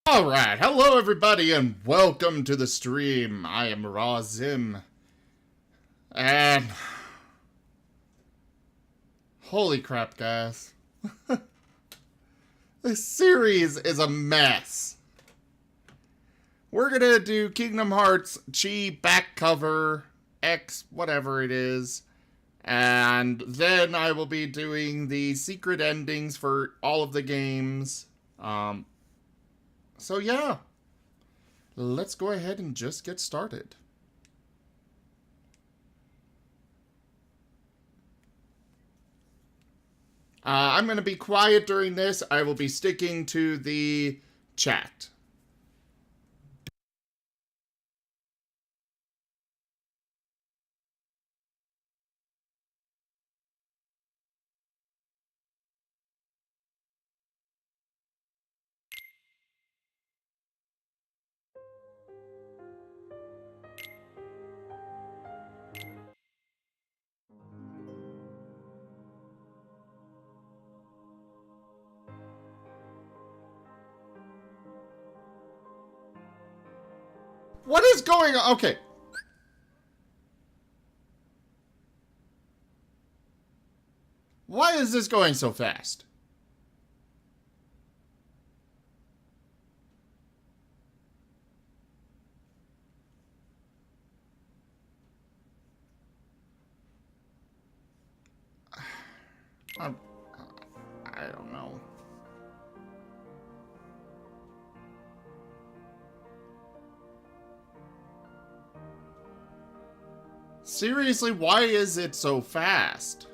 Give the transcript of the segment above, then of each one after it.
Alright, hello everybody and welcome to the stream. I am Raw Zim. And... holy crap, guys. This series is a mess. We're gonna do Kingdom Hearts Chi back cover, X, whatever it is. And then I will be doing the secret endings for all of the games. So yeah, let's go ahead and just get started. I'm going to be quiet during this. I will be sticking to the chat. What is going on? Okay. Why is this going so fast? I don't know. Seriously, why is it so fast?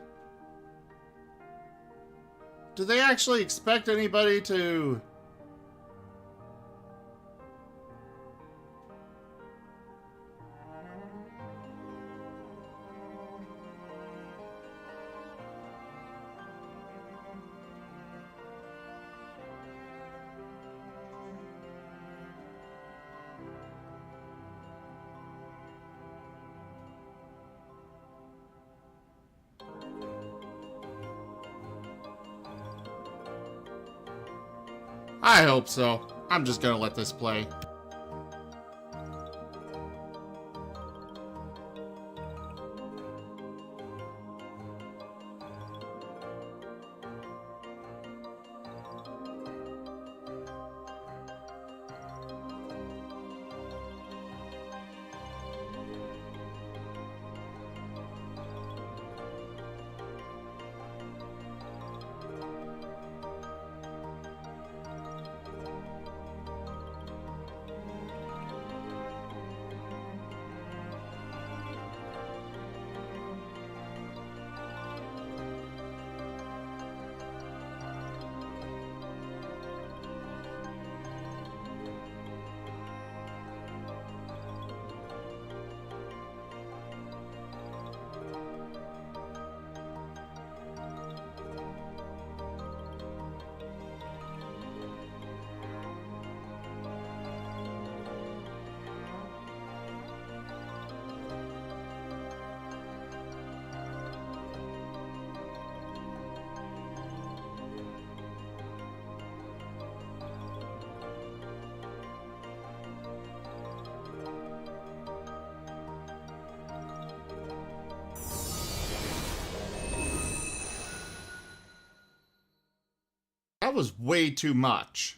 Do they actually expect anybody to... I hope so. I'm just gonna let this play. That was way too much.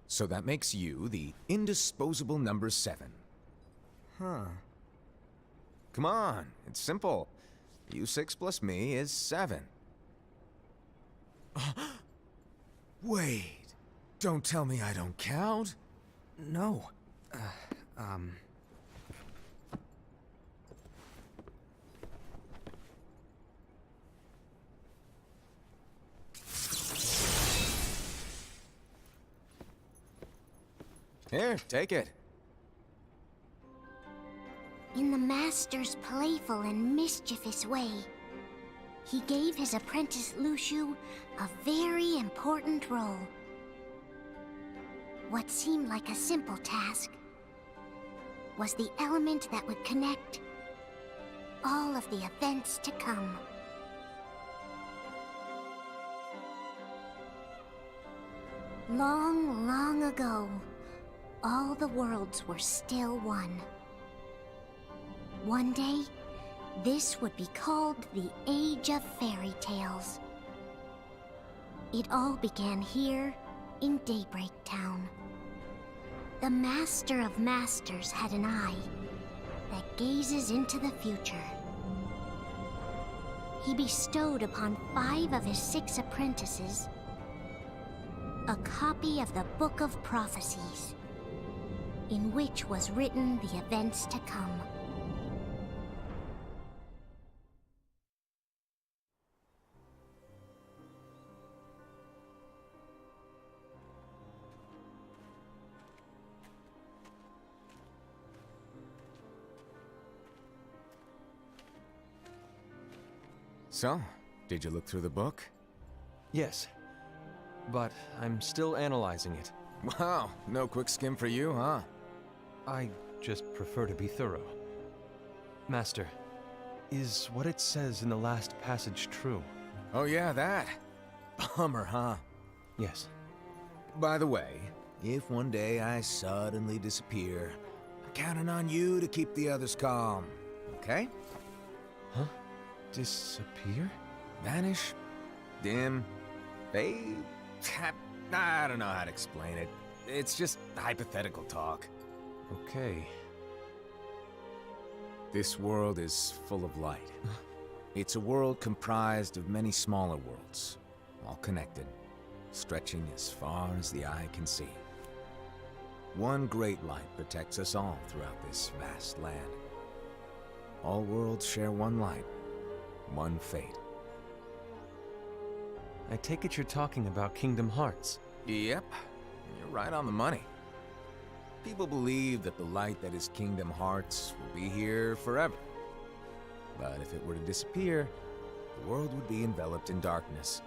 So that makes you the indisposable number 7. Huh. Come on, it's simple. U6 plus me is 7. Wait, don't tell me I don't count. No. Here, take it. In the Master's playful and mischievous way, he gave his apprentice Luxu a very important role. What seemed like a simple task was the element that would connect all of the events to come. Long, long ago, all the worlds were still one. One day, this would be called the Age of Fairy Tales. It all began here in Daybreak Town. The Master of Masters had an eye that gazes into the future. He bestowed upon 5 of his 6 apprentices a copy of the Book of Prophecies, in which was written the events to come. So, did you look through the book? Yes. But I'm still analyzing it. Wow, no quick skim for you, huh? I just prefer to be thorough. Master, is what it says in the last passage true? Oh yeah, that. Bummer, huh? Yes. By the way, if one day I suddenly disappear, I'm counting on you to keep the others calm, okay? Huh? Disappear? Vanish, dim, fade. I don't know how to explain it. It's just hypothetical talk. Okay. This world is full of light. It's a world comprised of many smaller worlds, all connected, stretching as far as the eye can see. One great light protects us all throughout this vast land. All worlds share one light, one fate. I take it you're talking about Kingdom Hearts. Yep, you're right on the money. People believe that the light that is Kingdom Hearts will be here forever. But if it were to disappear, the world would be enveloped in darkness,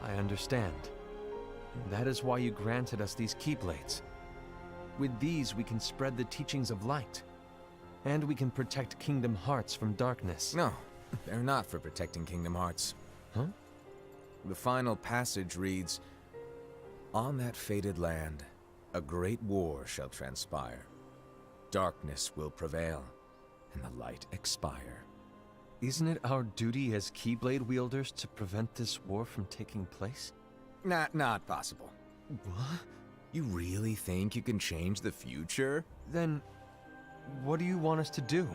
I understand. And that is why you granted us these Keyblades. With these, we can spread the teachings of light. And we can protect Kingdom Hearts from darkness. No, they're not for protecting Kingdom Hearts. Huh? The final passage reads, "On that fated land, a great war shall transpire. Darkness will prevail, and the light expire." Isn't it our duty as Keyblade wielders to prevent this war from taking place? Not possible. What? You really think you can change the future? Then, what do you want us to do?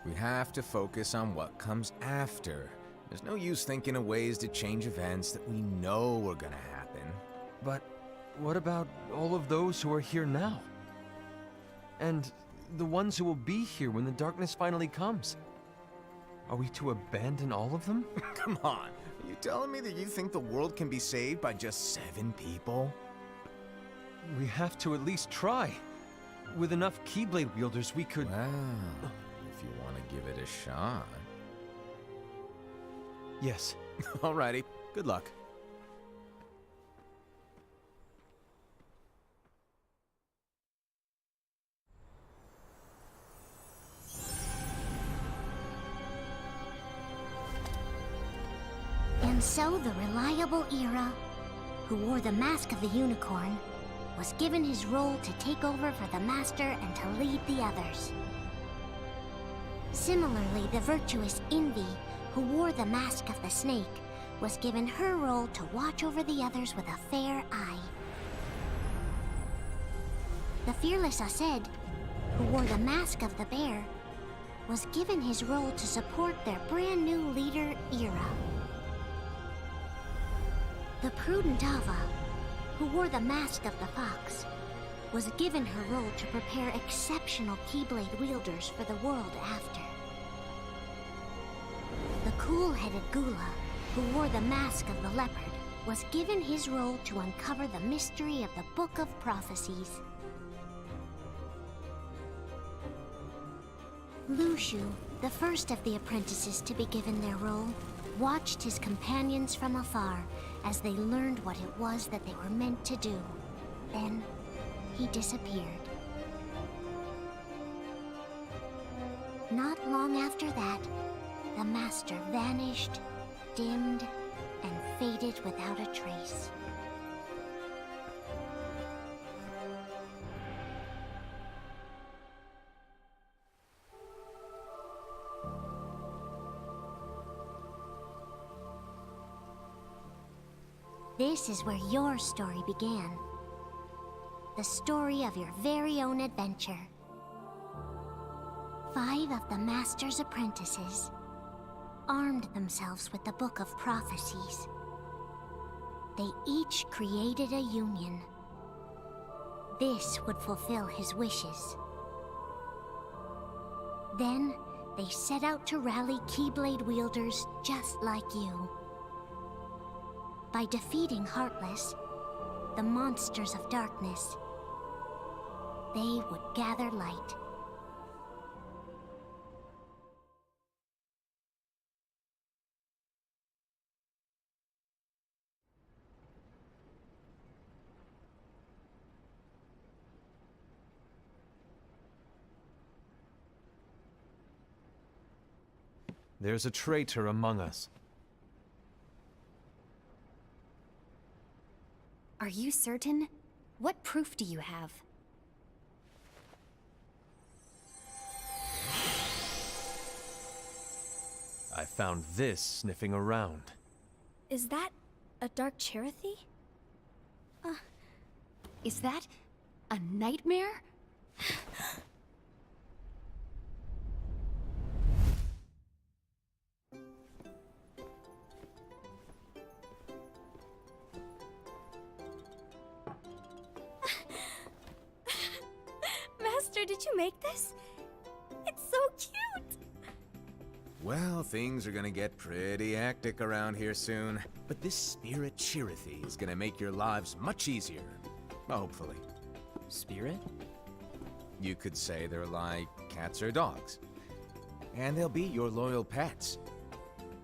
We have to focus on what comes after. There's no use thinking of ways to change events that we know are gonna happen. But what about all of those who are here now? And the ones who will be here when the darkness finally comes? Are we to abandon all of them? Come on, are you telling me that you think the world can be saved by just 7 people? We have to at least try. With enough Keyblade wielders, we could... Well, if you want to give it a shot. Yes. Alrighty, good luck. And so the reliable Era, who wore the mask of the unicorn, was given his role to take over for the Master and to lead the others. Similarly, the virtuous Envy, who wore the mask of the snake, was given her role to watch over the others with a fair eye. The fearless Aced, who wore the mask of the bear, was given his role to support their brand new leader, Era. The prudent Ava, who wore the mask of the fox, was given her role to prepare exceptional Keyblade wielders for the world after. The cool-headed Gula, who wore the mask of the leopard, was given his role to uncover the mystery of the Book of Prophecies. Lushu, the first of the apprentices to be given their role, watched his companions from afar as they learned what it was that they were meant to do. Then, he disappeared. Not long after that, the Master vanished, dimmed, and faded without a trace. This is where your story began. The story of your very own adventure. 5 of the Master's apprentices armed themselves with the Book of Prophecies. They each created a union. This would fulfill his wishes. Then, they set out to rally Keyblade wielders just like you. By defeating Heartless, the monsters of darkness, they would gather light. There's a traitor among us. Are you certain? What proof do you have? I found this sniffing around. Is that a Dark Chirithy? Is that a nightmare? Master, did you make this? It's so cute! Well, things are gonna get pretty hectic around here soon. But this Spirit Chirithy is gonna make your lives much easier. Hopefully. Spirit? You could say they're like cats or dogs. And they'll be your loyal pets.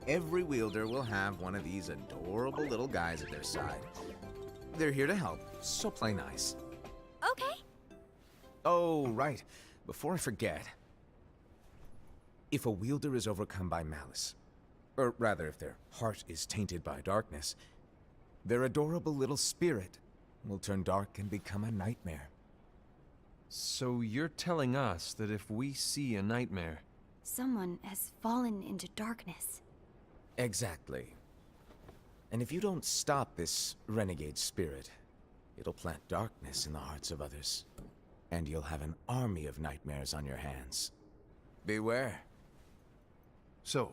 Every wielder will have one of these adorable little guys at their side. They're here to help, so play nice. Okay. Oh, right. Before I forget. If a wielder is overcome by malice, or rather if their heart is tainted by darkness, their adorable little spirit will turn dark and become a nightmare. So you're telling us that if we see a nightmare, Someone has fallen into darkness. Exactly. And if you don't stop this renegade spirit, it'll plant darkness in the hearts of others. And you'll have an army of nightmares on your hands. Beware. So,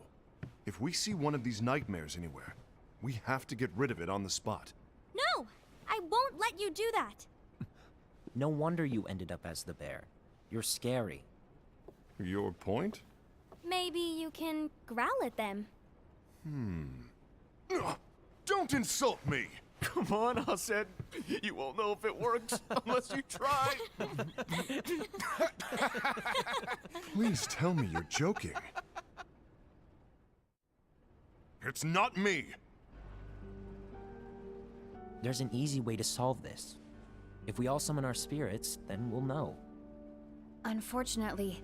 if we see one of these nightmares anywhere, we have to get rid of it on the spot. No! I won't let you do that! No wonder you ended up as the bear. You're scary. Your point? Maybe you can growl at them. Ugh, don't insult me! come on, Hased. You won't know if it works unless you try. Please tell me you're joking. It's not me! There's an easy way to solve this. If we all summon our spirits, then we'll know. Unfortunately,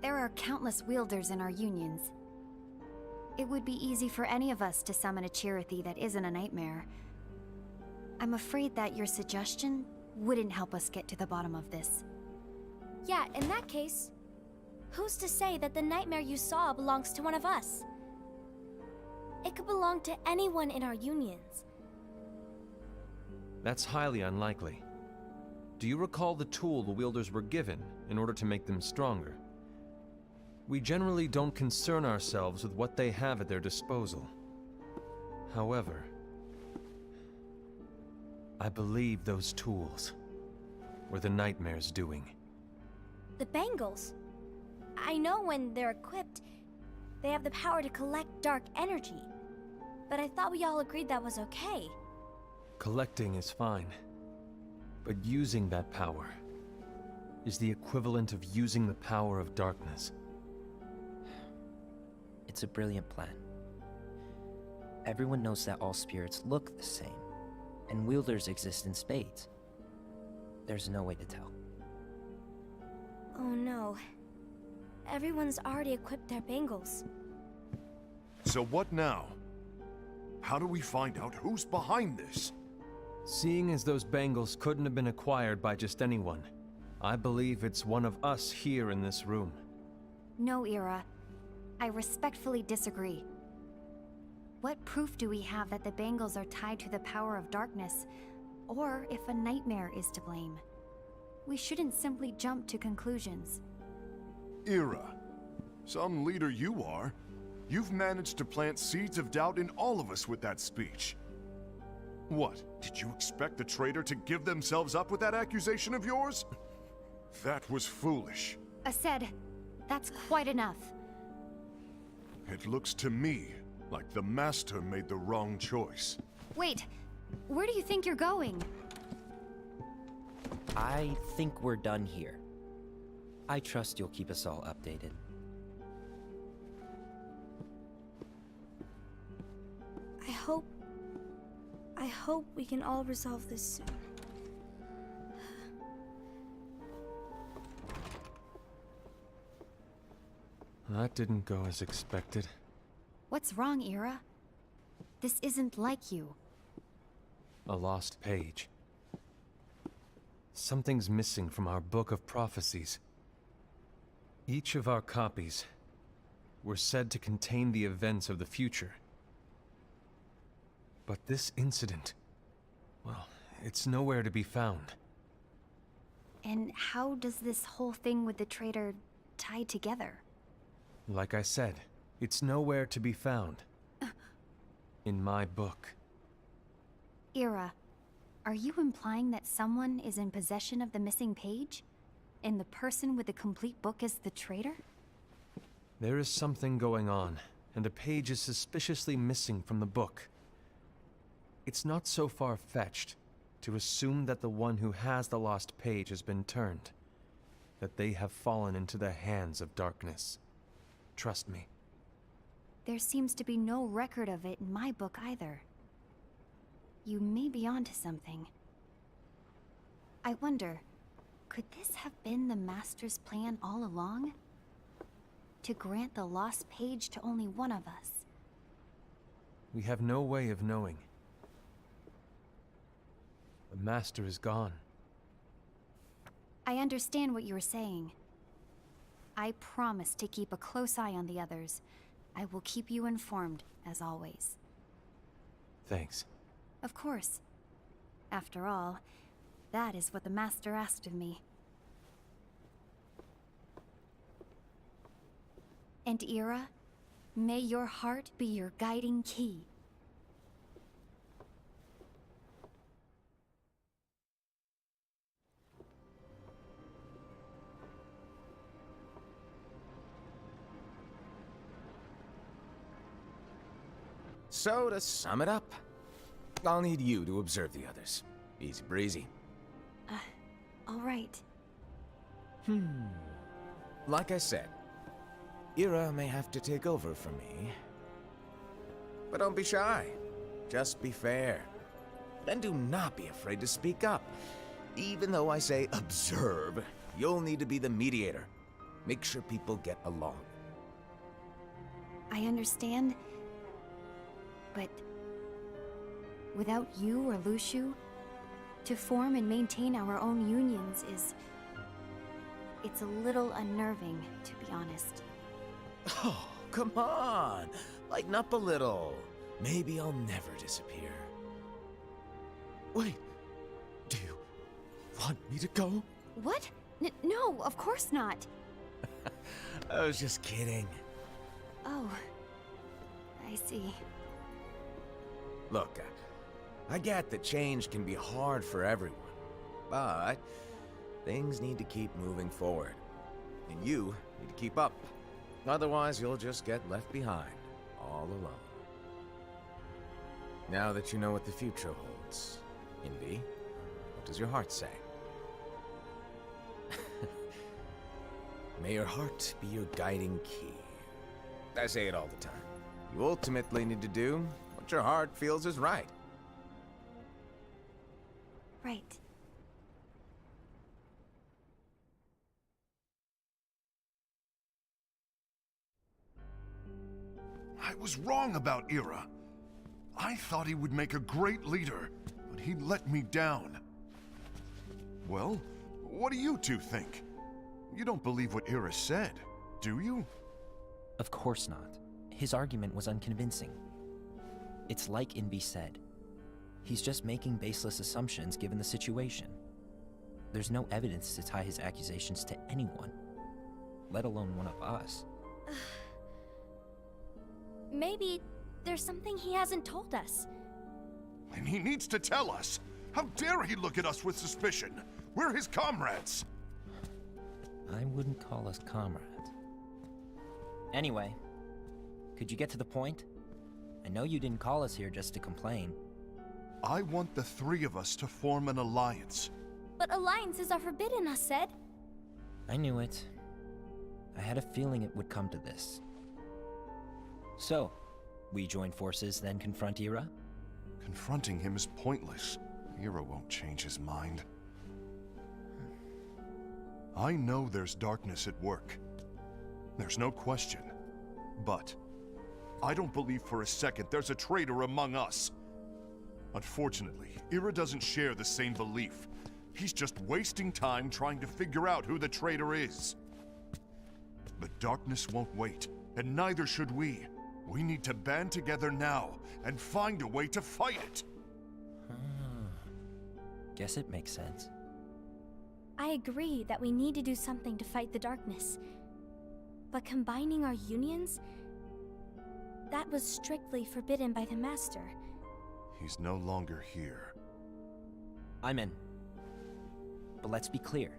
there are countless wielders in our unions. It would be easy for any of us to summon a Chirithy that isn't a nightmare. I'm afraid that your suggestion wouldn't help us get to the bottom of this. Yeah, in that case, who's to say that the nightmare you saw belongs to one of us? It could belong to anyone in our unions. That's highly unlikely. Do you recall the tool the wielders were given in order to make them stronger? We generally don't concern ourselves with what they have at their disposal. However, I believe those tools were the nightmare's doing. The bangles. I know when they're equipped, they have the power to collect dark energy. But I thought we all agreed that was okay. Collecting is fine, but using that power is the equivalent of using the power of darkness. It's a brilliant plan. Everyone knows that all spirits look the same, and wielders exist in spades. There's no way to tell. Oh no. Everyone's already equipped their bangles. So what now? How do we find out who's behind this? Seeing as those bangles couldn't have been acquired by just anyone, I believe it's one of us here in this room. No, Ira. I respectfully disagree. What proof do we have that the bangles are tied to the power of darkness, or if a nightmare is to blame? We shouldn't simply jump to conclusions. Ira, some leader you are. You've managed to plant seeds of doubt in all of us with that speech. What, did you expect the traitor to give themselves up with that accusation of yours? That was foolish. Ased, that's quite enough. It looks to me like the Master made the wrong choice. Wait, where do you think you're going? I think we're done here. I trust you'll keep us all updated. I hope we can all resolve this soon. That didn't go as expected. What's wrong, Ira? This isn't like you. A lost page. Something's missing from our book of prophecies. Each of our copies were said to contain the events of the future. But this incident, well, it's nowhere to be found. And how does this whole thing with the traitor tie together? Like I said, it's nowhere to be found. In my book. Ira, are you implying that someone is in possession of the missing page? And the person with the complete book is the traitor? There is something going on, and the page is suspiciously missing from the book. It's not so far-fetched to assume that the one who has the lost page has been turned, that they have fallen into the hands of darkness. Trust me. there seems to be no record of it in my book either. You may be onto something. I wonder, could this have been the Master's plan all along? To grant the lost page to only one of us? We have no way of knowing. The Master is gone. I understand what you were saying. I promise to keep a close eye on the others. I will keep you informed, as always. Thanks. Of course. After all, that is what the Master asked of me. And Ira, may your heart be your guiding key. So, to sum it up, I'll need you to observe the others. Easy breezy. All right. Like I said, Ira may have to take over for me. But don't be shy. Just be fair. And do not be afraid to speak up. Even though I say observe, you'll need to be the mediator. Make sure people get along. I understand. But without you or Luxu, to form and maintain our own unions is... it's a little unnerving, to be honest. Oh, come on! Lighten up a little. Maybe I'll never disappear. Wait, do you want me to go? What? No, of course not. I was just kidding. Oh, I see. Look, I get that change can be hard for everyone, but things need to keep moving forward. And you need to keep up. Otherwise, you'll just get left behind, all alone. Now that you know what the future holds, Invi, what does your heart say? May your heart be your guiding key. I say it all the time. You ultimately need to do what your heart feels is right. Right. I was wrong about Ira. I thought he would make a great leader, but he let me down. Well, what do you two think? You don't believe what Ira said, do you? Of course not. His argument was unconvincing. It's like Invi said. He's just making baseless assumptions given the situation. There's no evidence to tie his accusations to anyone, let alone one of us. Maybe there's something he hasn't told us. And he needs to tell us. How dare he look at us with suspicion? We're his comrades. I wouldn't call us comrades. Anyway, could you get to the point? I know you didn't call us here just to complain. I want the three of us to form an alliance. But alliances are forbidden, us said. I knew it. I had a feeling it would come to this. So, we join forces, then confront Ira? Confronting him is pointless. Ira won't change his mind. I know there's darkness at work. There's no question. But I don't believe for a second there's a traitor among us. Unfortunately, Ira doesn't share the same belief. He's just wasting time trying to figure out who the traitor is. The darkness won't wait, and neither should we. We need to band together now and find a way to fight it. Guess it makes sense. I agree that we need to do something to fight the darkness. But combining our unions? That was strictly forbidden by the Master. He's no longer here. I'm in. But let's be clear.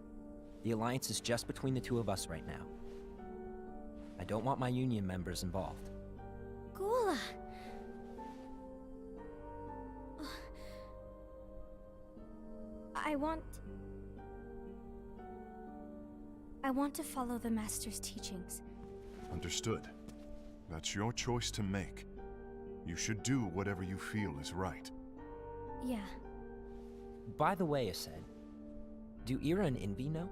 The alliance is just between the two of us right now. I don't want my union members involved. Gula! I want to follow the Master's teachings. Understood. That's your choice to make. You should do whatever you feel is right. Yeah. By the way, Aced, do Ira and Envy know?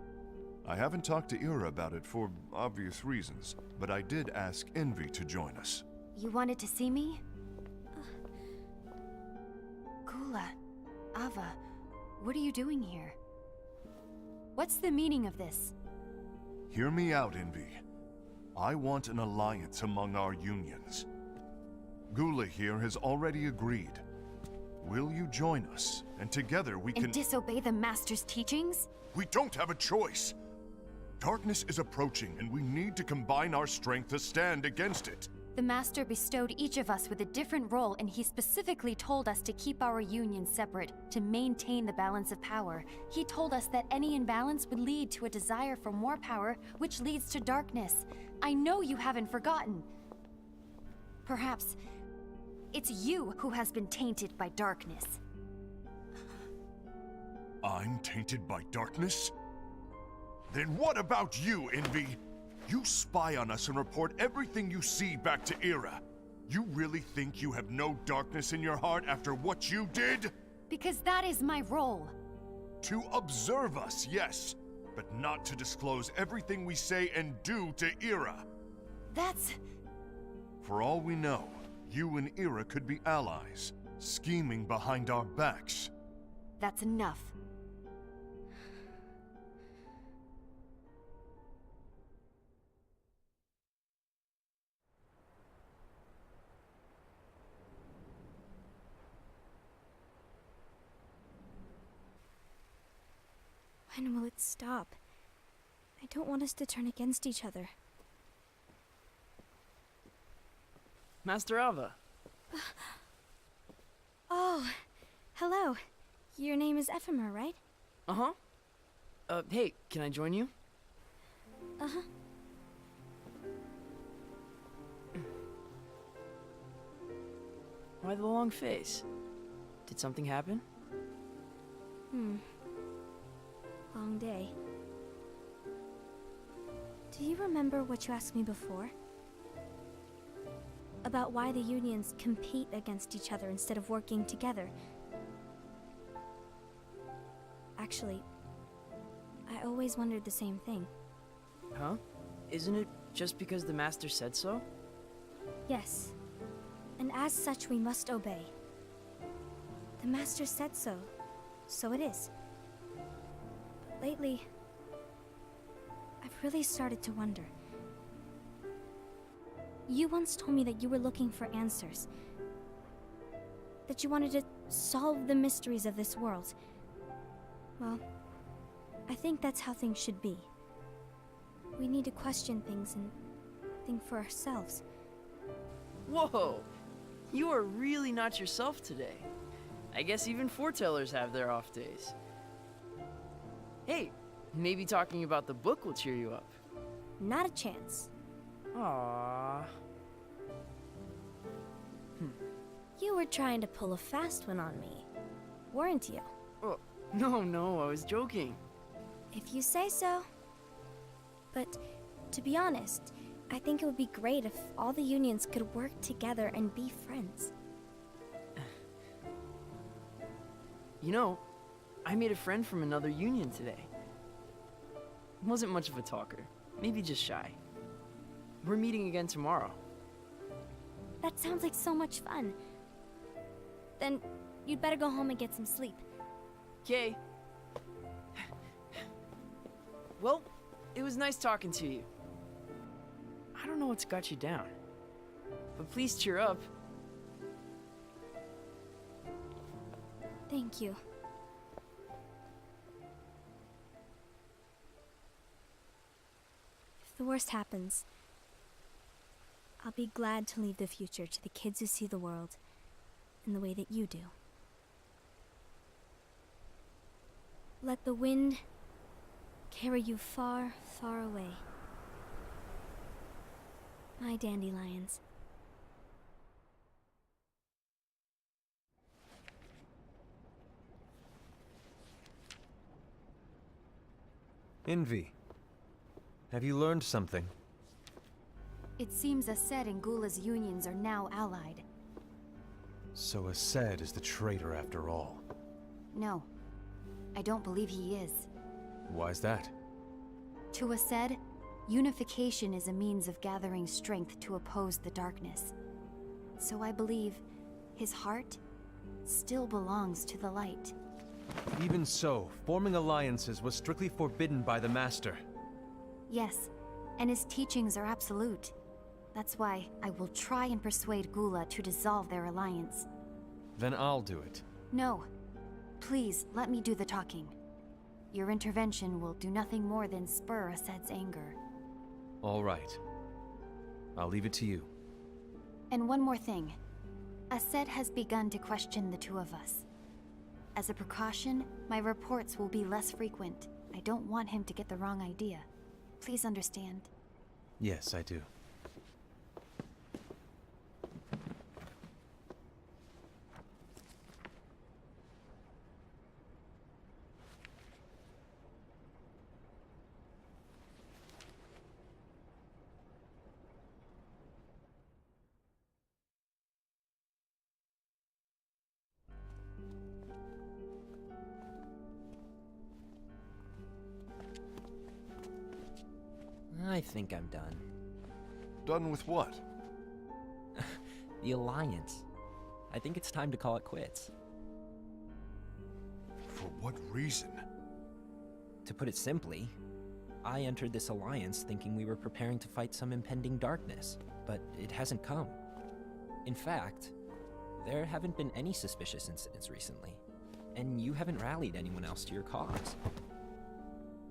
I haven't talked to Ira about it for obvious reasons, but I did ask Envy to join us. You wanted to see me? Gula, Ava, what are you doing here? What's the meaning of this? Hear me out, Envy. I want an alliance among our unions. Gula here has already agreed. Will you join us? And together we can— And disobey the Master's teachings? We don't have a choice! Darkness is approaching, and we need to combine our strength to stand against it. The Master bestowed each of us with a different role, and he specifically told us to keep our union separate, to maintain the balance of power. He told us that any imbalance would lead to a desire for more power, which leads to darkness. I know you haven't forgotten. Perhaps it's you who has been tainted by darkness. I'm tainted by darkness? Then what about you, Envy? You spy on us and report everything you see back to Ira. You really think you have no darkness in your heart after what you did? Because that is my role. To observe us, yes, but not to disclose everything we say and do to Ira. That's... For all we know, you and Ira could be allies, scheming behind our backs. that's enough. When will it stop? I don't want us to turn against each other. Master Ava. Oh, hello. Your name is Ephemer, right? Uh-huh. Hey, can I join you? Uh-huh. Why the long face? Did something happen? Long day. Do you remember what you asked me before? About why the unions compete against each other instead of working together. Actually, I always wondered the same thing. Huh? Isn't it just because the Master said so? Yes. And as such, we must obey. The Master said so, so it is. But lately, I've really started to wonder. You once told me that you were looking for answers. That you wanted to solve the mysteries of this world. Well, I think that's how things should be. We need to question things and think for ourselves. Whoa! You are really not yourself today. I guess even foretellers have their off days. Hey, maybe talking about the book will cheer you up. Not a chance. Aww. You were trying to pull a fast one on me, weren't you? Oh, no, I was joking. If you say so. But, to be honest, I think it would be great if all the unions could work together and be friends. You know, I made a friend from another union today. Wasn't much of a talker, maybe just shy. We're meeting again tomorrow. That sounds like so much fun. Then, you'd better go home and get some sleep. Okay. Well, it was nice talking to you. I don't know what's got you down, but please cheer up. Thank you. If the worst happens, I'll be glad to leave the future to the kids who see the world in the way that you do. Let the wind carry you far, far away. My dandelions. Envy, have you learned something? It seems Aced and Gula's unions are now allied. So Aced is the traitor after all. No, I don't believe he is. Why's that? To Aced, unification is a means of gathering strength to oppose the darkness. So I believe his heart still belongs to the light. Even so, forming alliances was strictly forbidden by the Master. Yes, and his teachings are absolute. That's why I will try and persuade Gula to dissolve their alliance. Then I'll do it. No. Please, let me do the talking. Your intervention will do nothing more than spur Aced's anger. All right. I'll leave it to you. And one more thing. Aced has begun to question the two of us. As a precaution, my reports will be less frequent. I don't want him to get the wrong idea. Please understand. Yes, I do. I think I'm done. Done with what? The Alliance. I think it's time to call it quits. For what reason? To put it simply, I entered this alliance thinking we were preparing to fight some impending darkness, but it hasn't come. In fact, there haven't been any suspicious incidents recently, and you haven't rallied anyone else to your cause.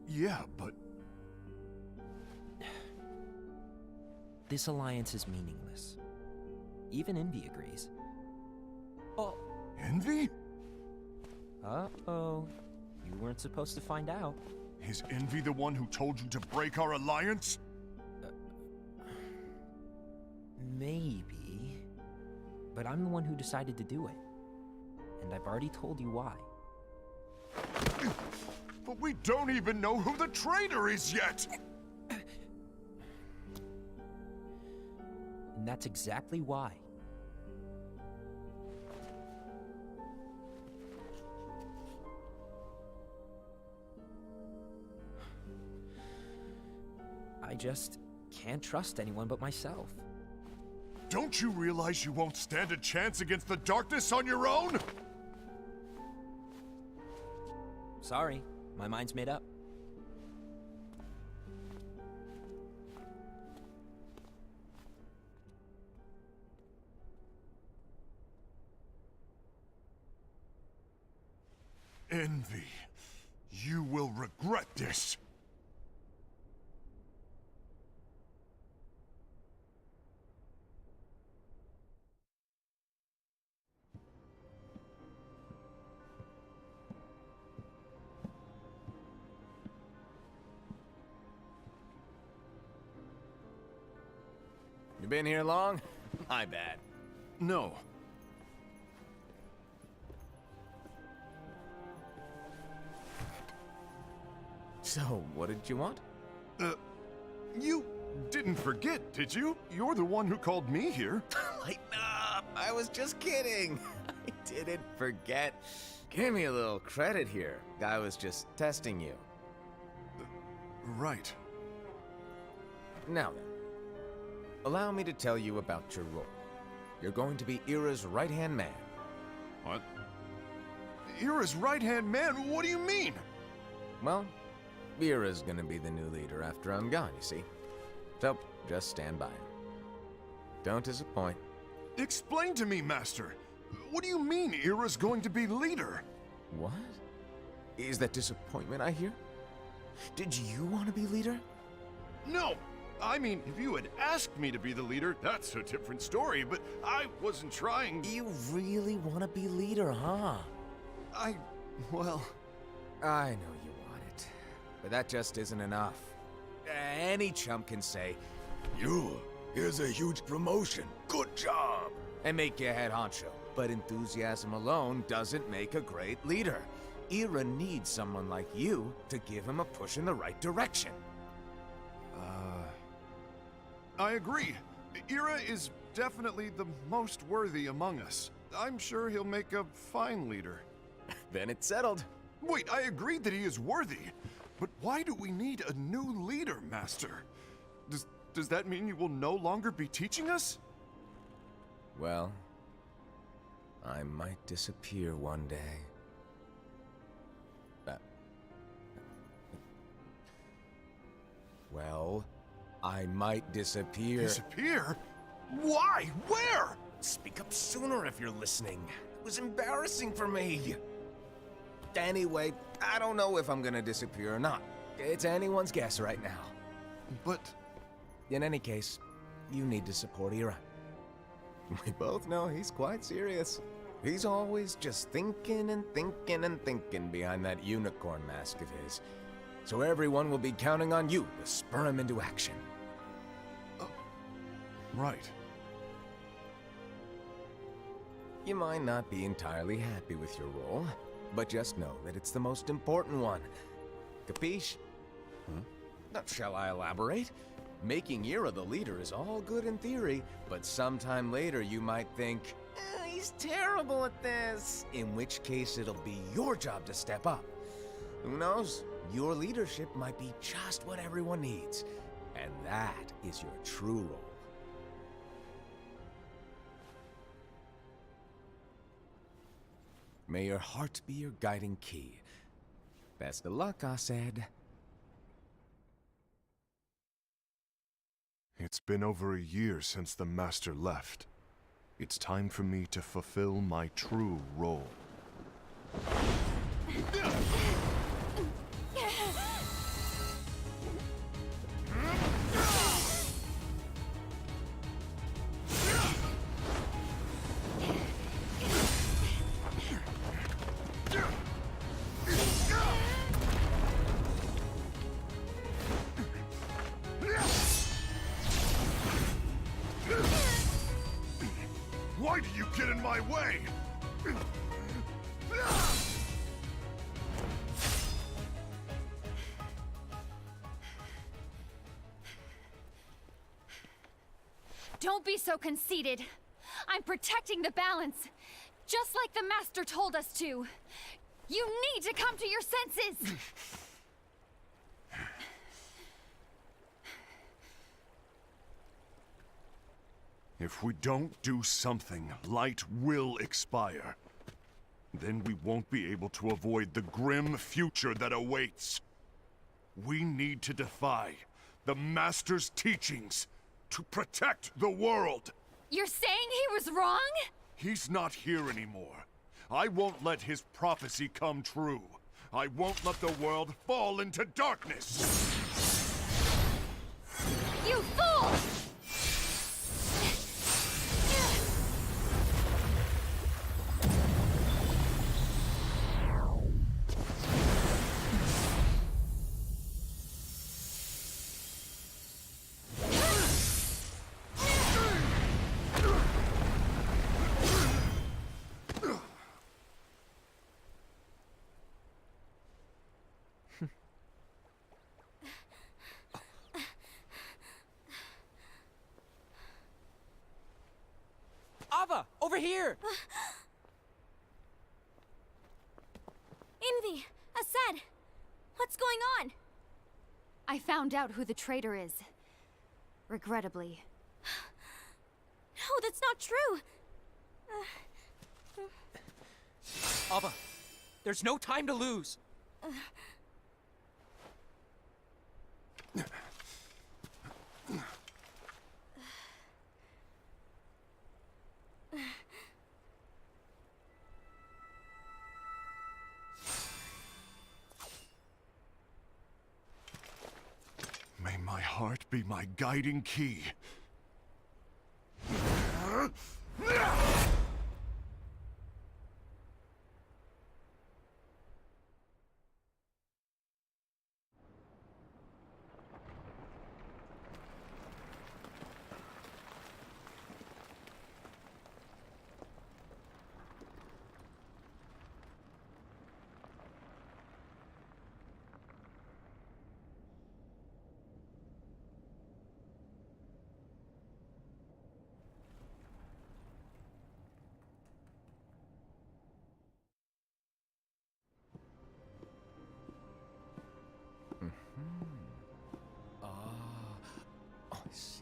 Yeah, but This alliance is meaningless. Even Envy agrees. Oh. Envy? Uh-oh. You weren't supposed to find out. Is Envy the one who told you to break our alliance? Maybe. But I'm the one who decided to do it. And I've already told you why. But we don't even know who the traitor is yet! And that's exactly why. I just can't trust anyone but myself. Don't you realize you won't stand a chance against the darkness on your own? Sorry, my mind's made up. Envy, you will regret this. You been here long? My bad. No. So, what did you want? You didn't forget, did you? You're the one who called me here. Lighten up! I was just kidding. I didn't forget. Give me a little credit here. I was just testing you. Right. Now then, allow me to tell you about your role. You're going to be Ira's right-hand man. What? Ira's right-hand man? What do you mean? Well, Ira's gonna be the new leader after I'm gone, you see. So, just stand by. Don't disappoint. Explain to me, Master. What do you mean Ira's going to be leader? What? Is that disappointment I hear? Did you want to be leader? No! I mean, if you had asked me to be the leader, that's a different story, but I wasn't trying. You really want to be leader, huh? Well... I know you want it, but that just isn't enough. Any chump can say, here's a huge promotion, good job, and make you head honcho. But enthusiasm alone doesn't make a great leader. Ira needs someone like you to give him a push in the right direction. I agree. Ira is definitely the most worthy among us. I'm sure he'll make a fine leader. Then it's settled. Wait, I agreed that he is worthy. But why do we need a new leader, Master? Does that mean you will no longer be teaching us? Well, I might disappear one day. Well, I might disappear. Disappear? Why? Where? Speak up sooner if you're listening. It was embarrassing for me. Anyway, I don't know if I'm gonna disappear or not. It's anyone's guess right now. But... In any case, you need to support Ira. We both know he's quite serious. He's always just thinking and thinking and thinking behind that unicorn mask of his. So everyone will be counting on you to spur him into action. Right. You might not be entirely happy with your role, but just know that it's the most important one. Capiche? Now, shall I elaborate? Making Ira the leader is all good in theory, but sometime later you might think, he's terrible at this. In which case it'll be your job to step up. Who knows? Your leadership might be just what everyone needs. And that is your true role. May your heart be your guiding key. Best of luck, Asaid. It's been over a year since the Master left. It's time for me to fulfill my true role. Why do you get in my way? Don't be so conceited. I'm protecting the balance, just like the Master told us to. You need to come to your senses! If we don't do something, light will expire. Then we won't be able to avoid the grim future that awaits. We need to defy the Master's teachings to protect the world. You're saying he was wrong? He's not here anymore. I won't let his prophecy come true. I won't let the world fall into darkness. You fool! Ava, over here! Envy! Asaid! What's going on? I found out who the traitor is. Regrettably. No, that's not true! Ava, there's no time to lose. May my heart be my guiding key.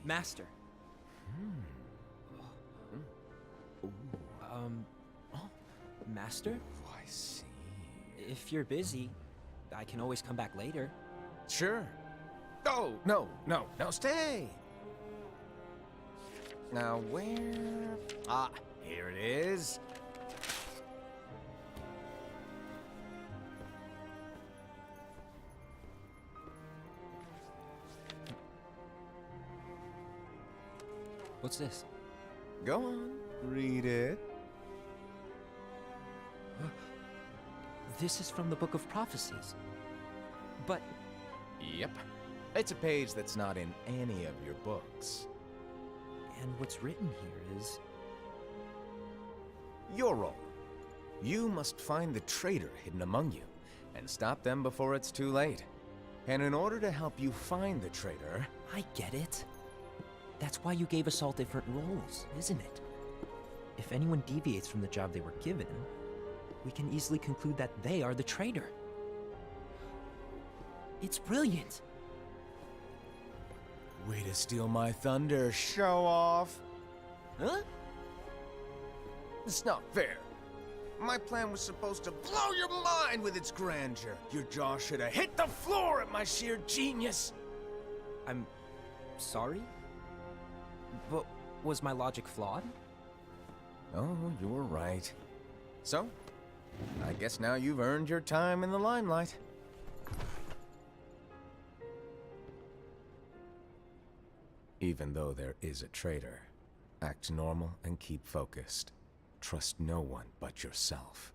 Master. Master? Oh, I see. If you're busy, I can always come back later. Sure. Oh, no, stay! Now, where... Ah, here it is. What's this? Go on, read it. This is from the Book of Prophecies. But Yep. It's a page that's not in any of your books. and what's written here is Your role. You must find the traitor hidden among you, and stop them before it's too late. And in order to help you find the traitor... I get it. That's why you gave us all different roles, isn't it? If anyone deviates from the job they were given, we can easily conclude that they are the traitor. It's brilliant. Way to steal my thunder, show off! Huh? It's not fair. My plan was supposed to blow your mind with its grandeur. Your jaw should have hit the floor at my sheer genius. I'm sorry? But was my logic flawed? Oh, you're right. So, I guess now you've earned your time in the limelight. Even though there is a traitor, act normal and keep focused. Trust no one but yourself.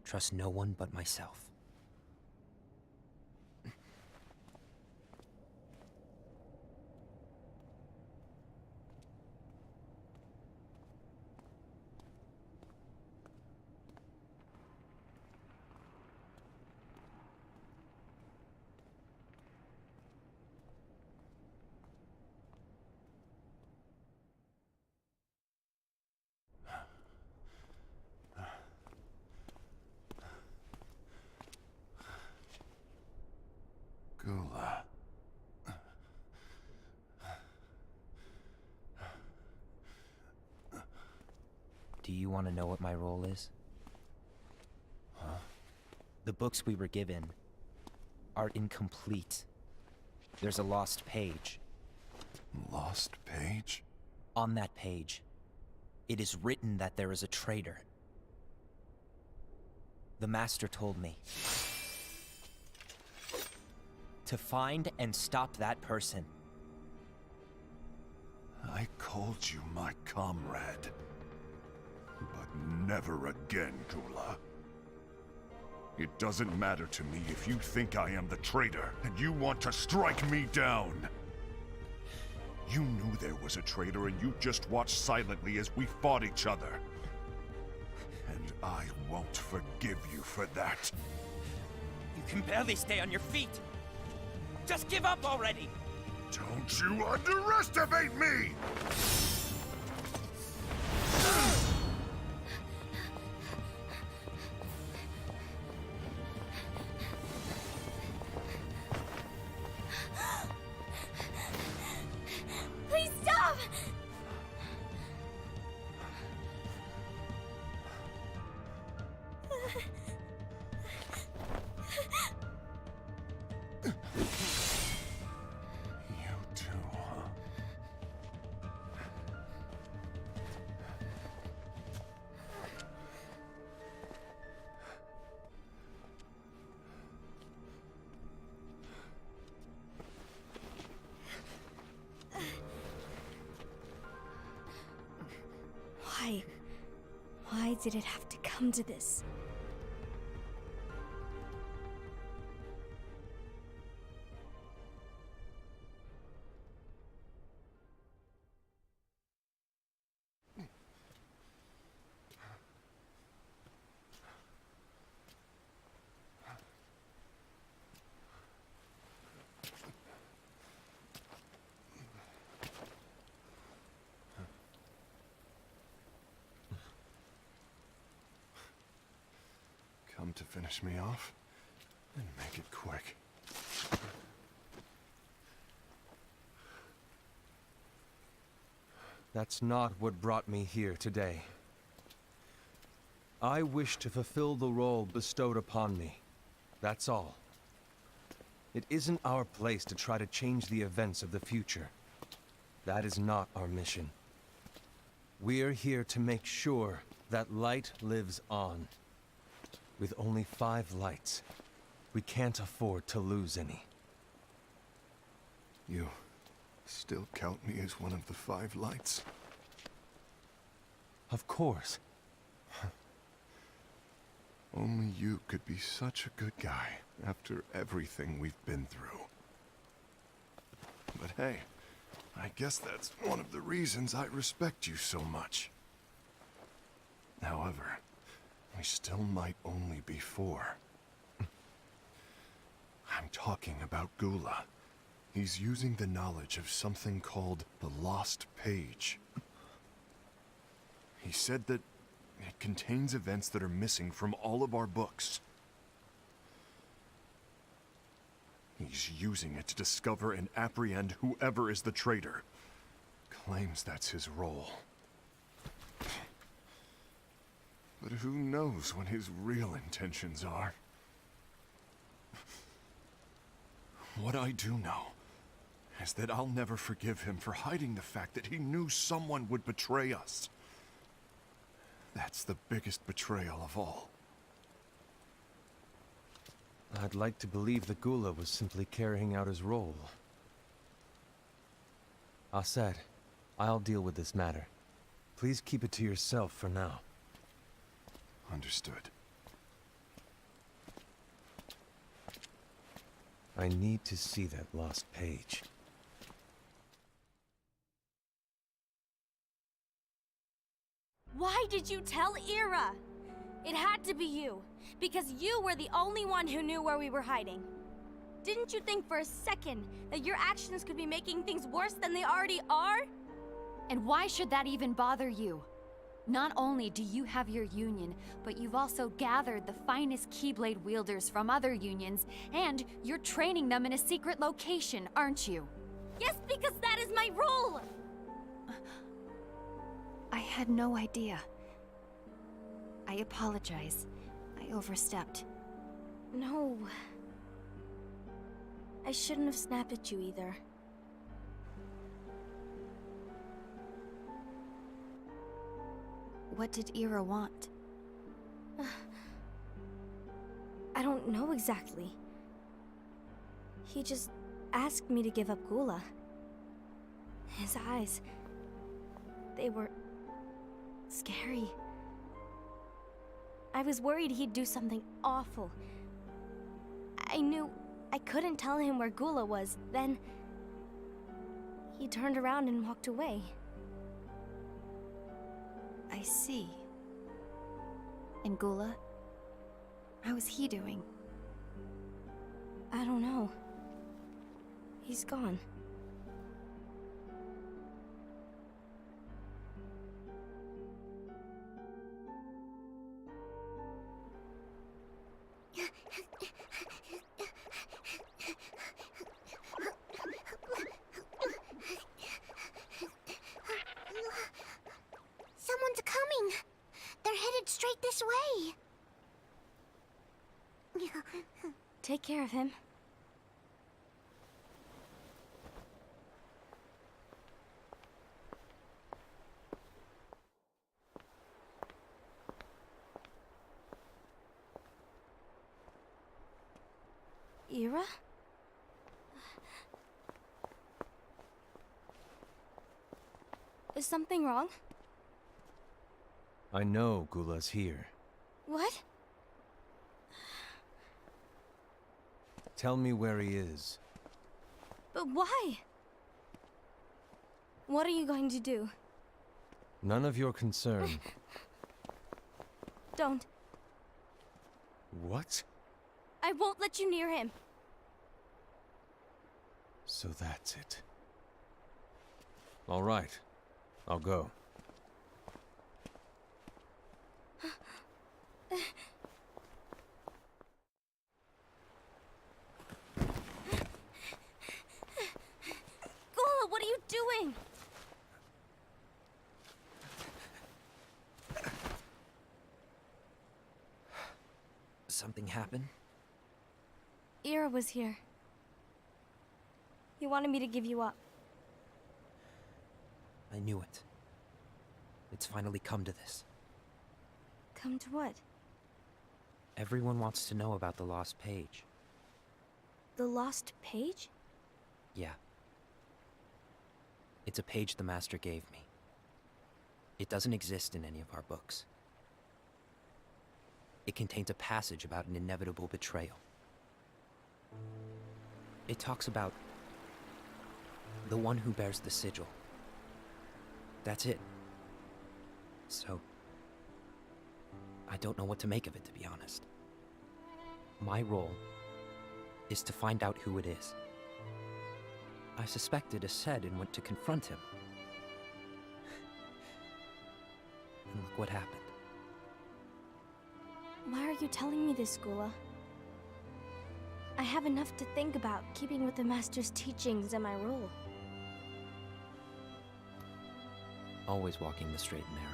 Trust no one but myself. Gula. Do you want to know what my role is? Huh? The books we were given are incomplete. There's a lost page. Lost page? On that page, it is written that there is a traitor. The Master told me to find and stop that person. I called you my comrade. But never again, Gula. It doesn't matter to me if you think I am the traitor, and you want to strike me down. You knew there was a traitor, and you just watched silently as we fought each other. And I won't forgive you for that. You can barely stay on your feet. Just give up already! Don't you underestimate me! Please stop! You too, huh? Why? Why did it have to come to this? Come to finish me off? And make it quick. That's not what brought me here today. I wish to fulfill the role bestowed upon me. That's all. It isn't our place to try to change the events of the future. That is not our mission. We're here to make sure that light lives on. With only 5 lights, we can't afford to lose any. You still count me as one of the 5 lights? Of course. Only you could be such a good guy after everything we've been through. But hey, I guess that's one of the reasons I respect you so much. However, we still might only be 4. I'm talking about Gula. He's using the knowledge of something called the Lost Page. He said that it contains events that are missing from all of our books. He's using it to discover and apprehend whoever is the traitor. Claims that's his role. But who knows what his real intentions are? What I do know is that I'll never forgive him for hiding the fact that he knew someone would betray us. That's the biggest betrayal of all. I'd like to believe that Gula was simply carrying out his role. Aset, I'll deal with this matter. Please keep it to yourself for now. Understood. I need to see that lost page. Why did you tell Ira? It had to be you, because you were the only one who knew where we were hiding. Didn't you think for a second that your actions could be making things worse than they already are? And why should that even bother you? Not only do you have your union, but you've also gathered the finest Keyblade wielders from other unions, and you're training them in a secret location, aren't you? Yes, because that is my role! I had no idea. I apologize. I overstepped. No. I shouldn't have snapped at you either. What did Ira want? I don't know exactly. He just asked me to give up Gula. His eyes, they were scary. I was worried he'd do something awful. I knew I couldn't tell him where Gula was. Then he turned around and walked away. I see. And Gula? How is he doing? I don't know. He's gone. Someone's coming. They're headed straight this way. Take care of him. Ira? Is something wrong? I know Gula's here. What? Tell me where he is. But why? What are you going to do? None of your concern. Don't. What? I won't let you near him. So that's it. All right. I'll go. Something happened? Ira was here. He wanted me to give you up. I knew it. It's finally come to this. Come to what? Everyone wants to know about the lost page. The lost page? Yeah. It's a page the Master gave me. It doesn't exist in any of our books. It contains a passage about an inevitable betrayal. It talks about the one who bears the sigil. That's it. So, I don't know what to make of it, to be honest. My role is to find out who it is. I suspected Aced and went to confront him. And look what happened. Why are you telling me this, Gula? I have enough to think about, keeping with the Master's teachings and my role. Always walking the straight and narrow.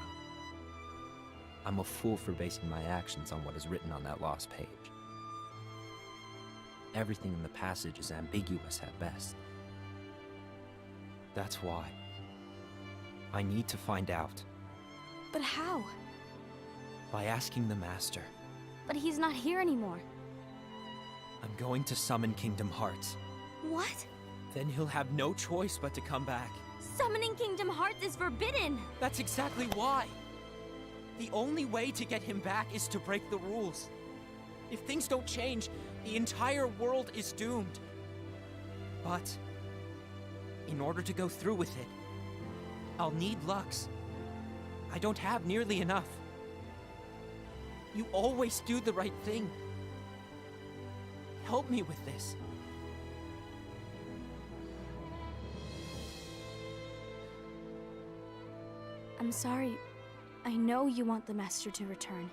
I'm a fool for basing my actions on what is written on that lost page. Everything in the passage is ambiguous at best. That's why I need to find out. But how? By asking the Master. But he's not here anymore. I'm going to summon Kingdom Hearts. What? Then he'll have no choice but to come back. Summoning Kingdom Hearts is forbidden! That's exactly why! The only way to get him back is to break the rules. If things don't change, the entire world is doomed. But, in order to go through with it, I'll need Lux. I don't have nearly enough. You always do the right thing. Help me with this. I'm sorry. I know you want the Master to return.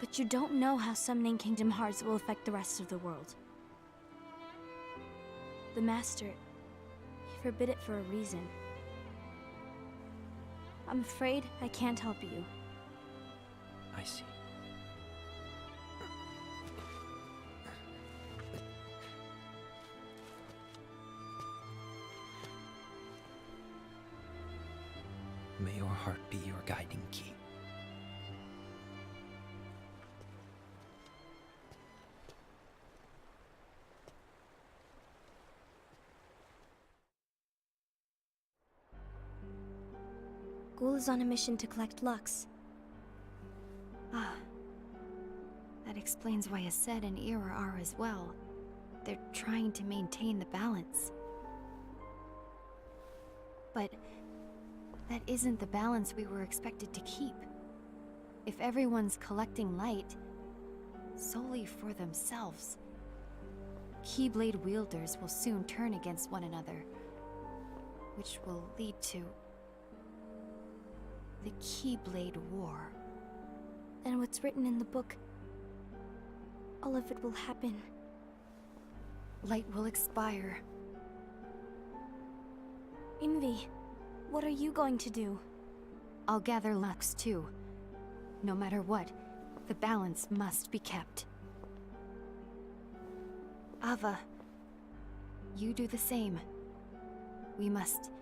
But you don't know how summoning Kingdom Hearts will affect the rest of the world. The Master, he forbid it for a reason. I'm afraid I can't help you. I see. May your heart be your guiding key. Ghoul is on a mission to collect Lux. Ah. That explains why Aced and Ira are as well. They're trying to maintain the balance. But that isn't the balance we were expected to keep. If everyone's collecting light solely for themselves, Keyblade wielders will soon turn against one another, which will lead to the Keyblade War. And what's written in the book, all of it will happen. Light will expire. Invi, what are you going to do? I'll gather Lux too. No matter what, the balance must be kept. Ava, you do the same. We must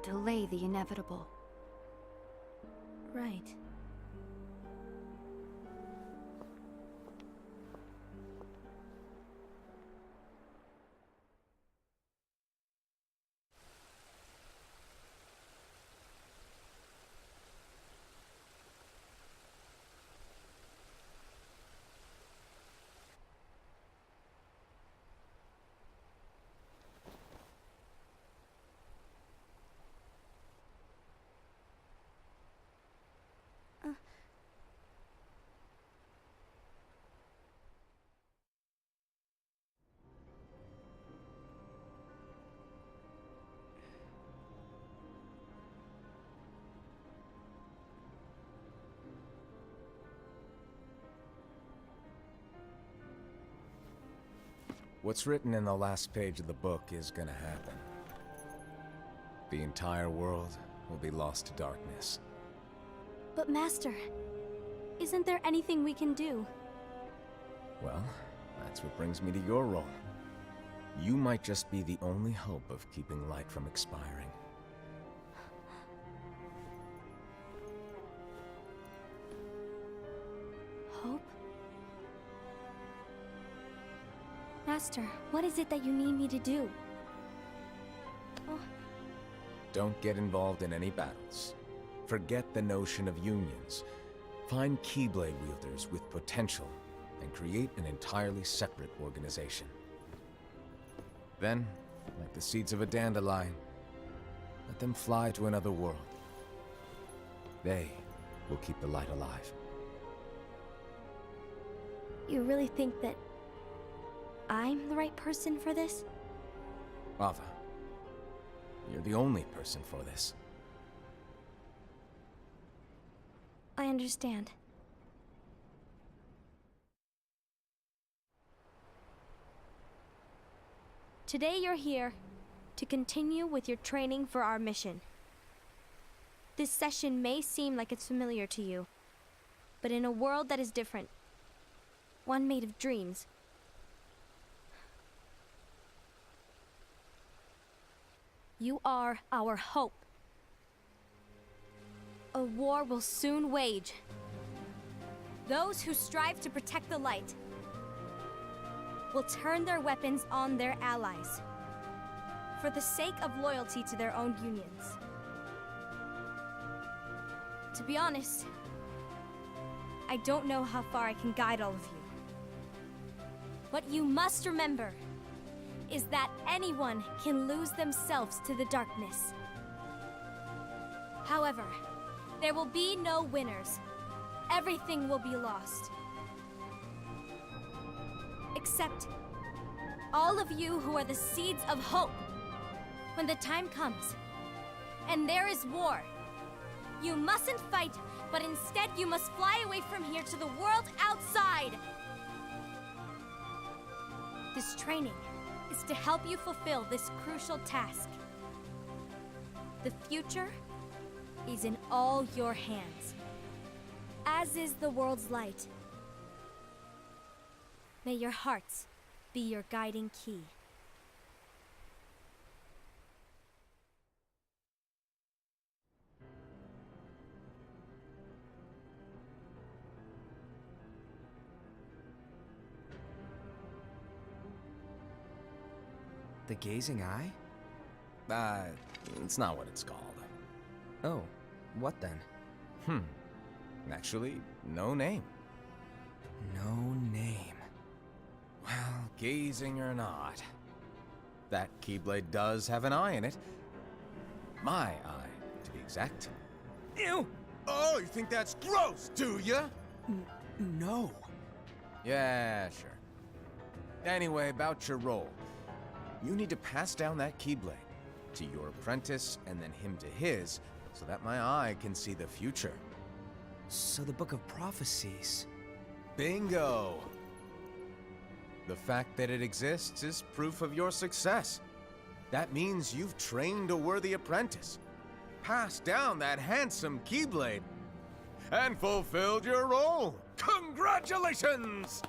delay the inevitable. Right. What's written in the last page of the book is gonna happen. The entire world will be lost to darkness. But Master, Isn't there anything we can do? Well, that's what brings me to your role. You might just be the only hope of keeping light from expiring. Hope? Master, what is it that you need me to do? Oh, Don't get involved in any battles. Forget the notion of unions. Find Keyblade wielders with potential and create an entirely separate organization. Then, like the seeds of a dandelion, let them fly to another world. They will keep the light alive. you really think that I'm the right person for this? Ava, you're the only person for this. I understand. Today you're here to continue with your training for our mission. This session may seem like it's familiar to you, but in a world that is different, one made of dreams, you are our hope. A war will soon wage. Those who strive to protect the light will turn their weapons on their allies for the sake of loyalty to their own unions. To be honest, I don't know how far I can guide all of you. What you must remember is that anyone can lose themselves to the darkness. However, there will be no winners. Everything will be lost. Except all of you who are the seeds of hope. When the time comes, and there is war, you mustn't fight, but instead you must fly away from here to the world outside. This training is to help you fulfill this crucial task. The future is in all your hands, as is the world's light. May your hearts be your guiding key. The Gazing Eye? It's not what it's called. Oh, what then? Actually, no name. No name. Well, gazing or not, that Keyblade does have an eye in it. My eye, to be exact. Ew! Oh, you think that's gross, do ya? No. Yeah, sure. Anyway, about your role. You need to pass down that Keyblade to your apprentice and then him to his, so that my eye can see the future. So the Book of Prophecies. Bingo! The fact that it exists is proof of your success. That means you've trained a worthy apprentice, passed down that handsome Keyblade, and fulfilled your role. Congratulations!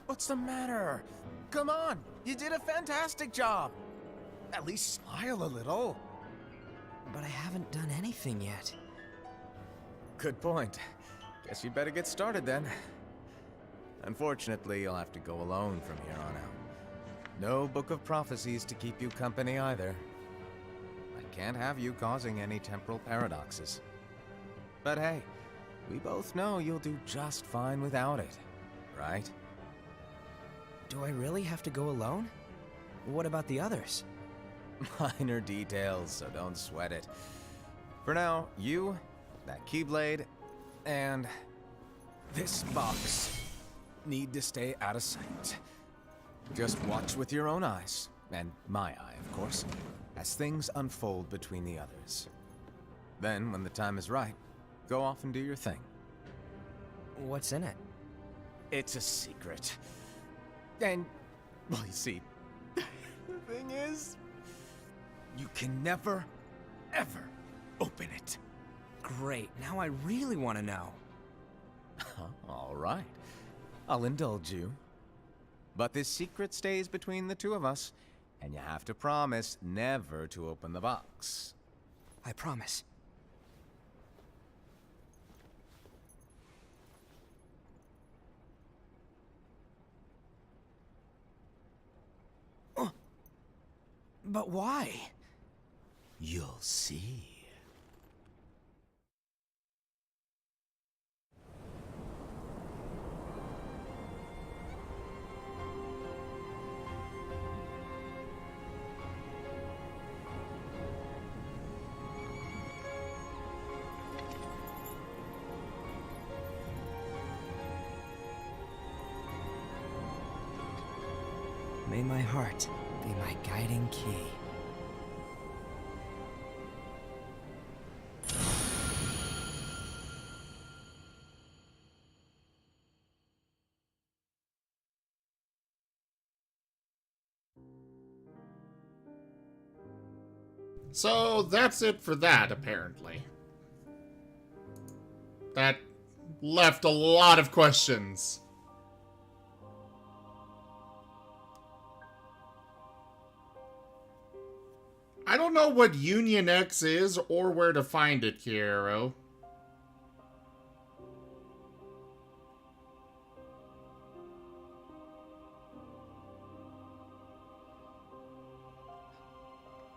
What's the matter? Come on, you did a fantastic job. At least smile a little. But I haven't done anything yet. Good point. Guess you'd better get started then. Unfortunately, you'll have to go alone from here on out. No Book of Prophecies to keep you company either. I can't have you causing any temporal paradoxes. But hey, we both know you'll do just fine without it, right? Do I really have to go alone? What about the others? Minor details, so don't sweat it. For now, you, that Keyblade, and this box need to stay out of sight. Just watch with your own eyes, and my eye, of course, as things unfold between the others. Then, when the time is right, go off and do your thing. What's in it? It's a secret. And, well, you see, the thing is, you can never, ever open it. Great, now I really want to know. All right. I'll indulge you. But this secret stays between the two of us, and you have to promise never to open the box. I promise. But why? You'll see. May my heart be my guiding key. So that's it for that, apparently. That left a lot of questions. I don't know what Union X is or where to find it, Kiero.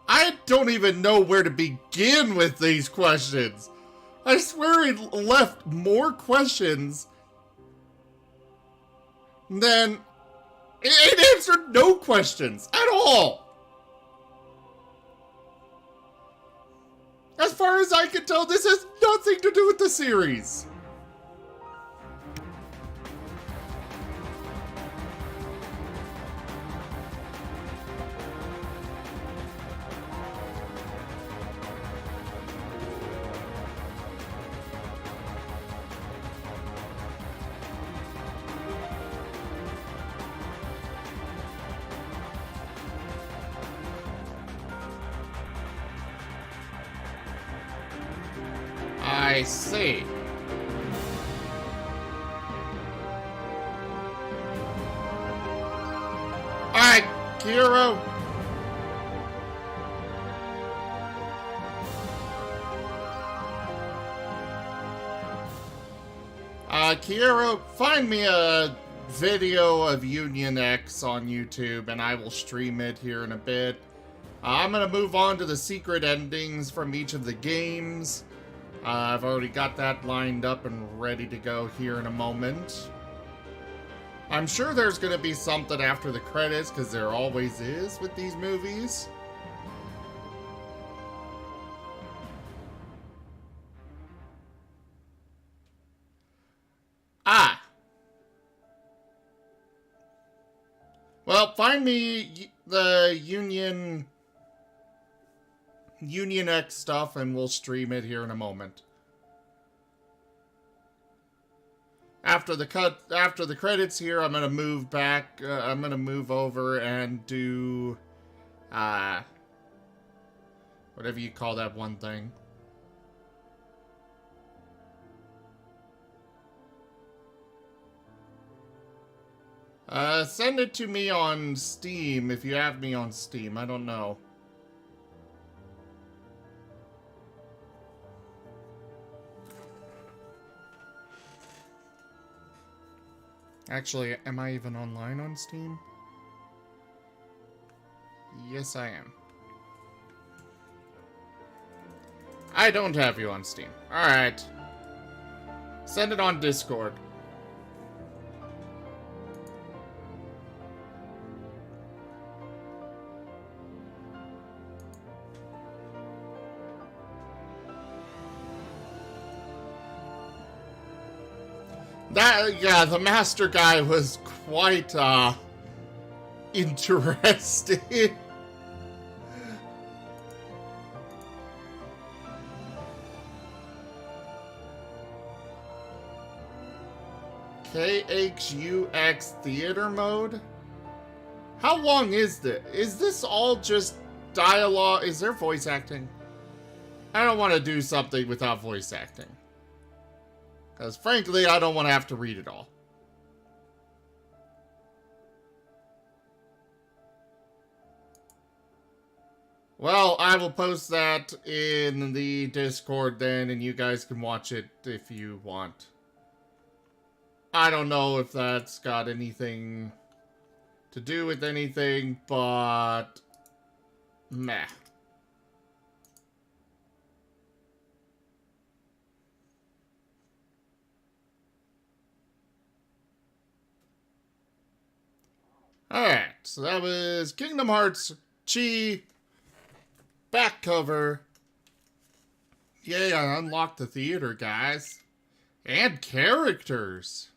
I don't even know where to begin with these questions. I swear he left more questions than... It answered no questions at all. As far as I can tell, this has nothing to do with the series. I see. Alright, Kiero. Kiero, find me a video of Union X on YouTube and I will stream it here in a bit. I'm gonna move on to the secret endings from each of the games. I've already got that lined up and ready to go here in a moment. I'm sure there's going to be something after the credits, because there always is with these movies. Ah! Well, find me the Union X stuff and we'll stream it here in a moment. After the credits here, I'm gonna move back. I'm gonna move over and do, whatever you call that one thing. Send it to me on Steam if you have me on Steam. I don't know. Actually, am I even online on Steam? Yes, I am. I don't have you on Steam. Alright. Send it on Discord. Yeah, the master guy was quite, interesting. KHUX theater mode? How long is this? Is this all just dialogue? Is there voice acting? I don't want to do something without voice acting. Because frankly, I don't want to have to read it all. Well, I will post that in the Discord then, and you guys can watch it if you want. I don't know if that's got anything to do with anything, but meh. Alright, so that was Kingdom Hearts Chi back cover. Yay, I unlocked the theater, guys. And characters.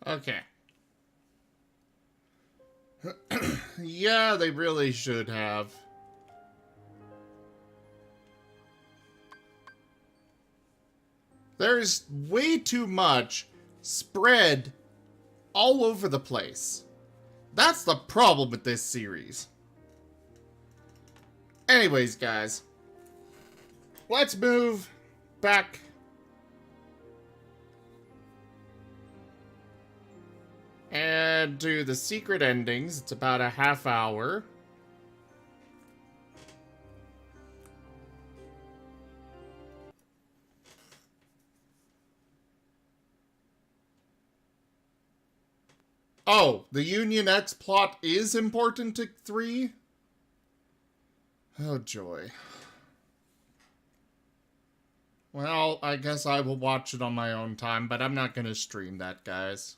Okay. Yeah, they really should have. There's way too much spread all over the place. That's the problem with this series. Anyways, guys. Let's move back. And do the secret endings. It's about a half hour. Oh, the Union X plot is important to 3? Oh, joy. Well, I guess I will watch it on my own time, but I'm not going to stream that, guys.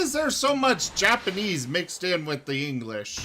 Why is there so much Japanese mixed in with the English?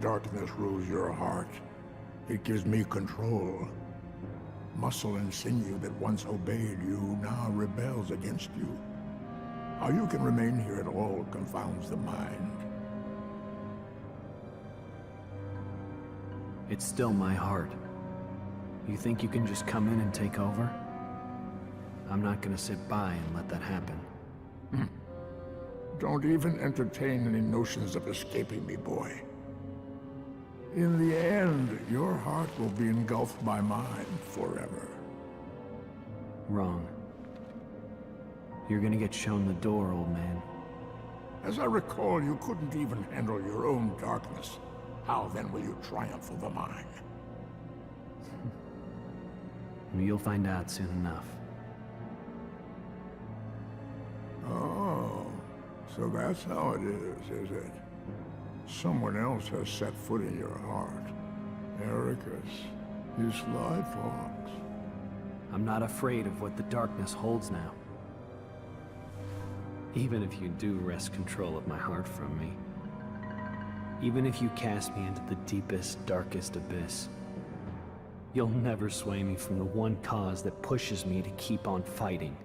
darkness rules your heart. It gives me control. Muscle and sinew that once obeyed you now rebels against you. How you can remain here at all confounds the mind. It's still my heart. You think you can just come in and take over? I'm not gonna sit by and let that happen. Don't even entertain any notions of escaping me, boy. In the end, your heart will be engulfed by mine forever. Wrong. You're gonna get shown the door, old man. As I recall, you couldn't even handle your own darkness. How then will you triumph over mine? You'll find out soon enough. Oh, so that's how it is it? Someone else has set foot in your heart. Ericus, you sly fox. I'm not afraid of what the darkness holds now. Even if you do wrest control of my heart from me. Even if you cast me into the deepest, darkest abyss. You'll never sway me from the one cause that pushes me to keep on fighting.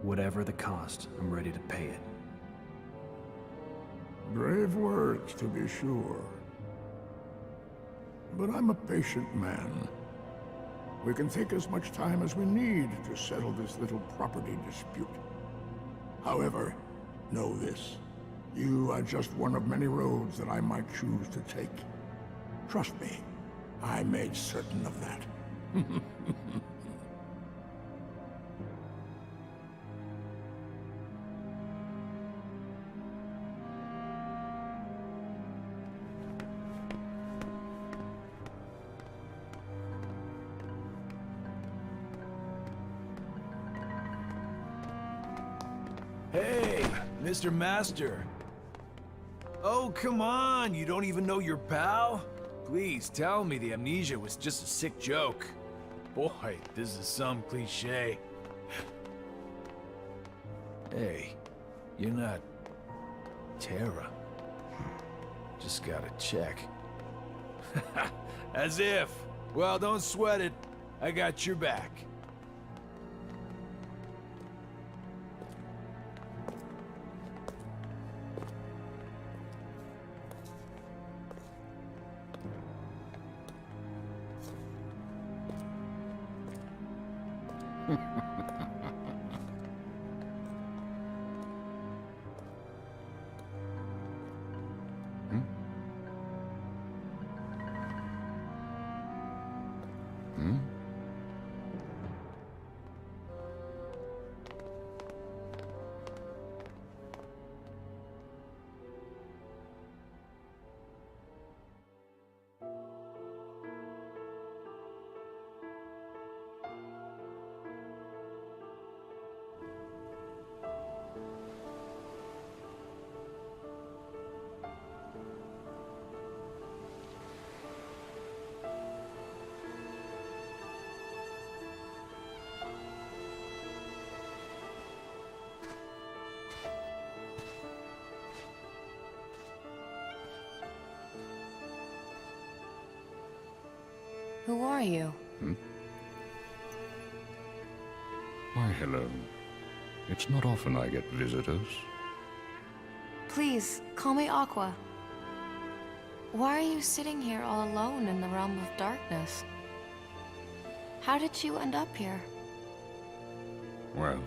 Whatever the cost, I'm ready to pay it. Brave words, to be sure. But I'm a patient man. We can take as much time as we need to settle this little property dispute. However, know this. You are just one of many roads that I might choose to take. Trust me, I made certain of that. Hey, Mr. Master. Oh, come on, you don't even know your pal? Please tell me the amnesia was just a sick joke. Boy, this is some cliche. Hey, you're not Terra. Just gotta check. As if. Well, don't sweat it. I got your back. Who are you? Why, hello. It's not often I get visitors. Please, call me Aqua. Why are you sitting here all alone in the realm of darkness? How did you end up here? Well,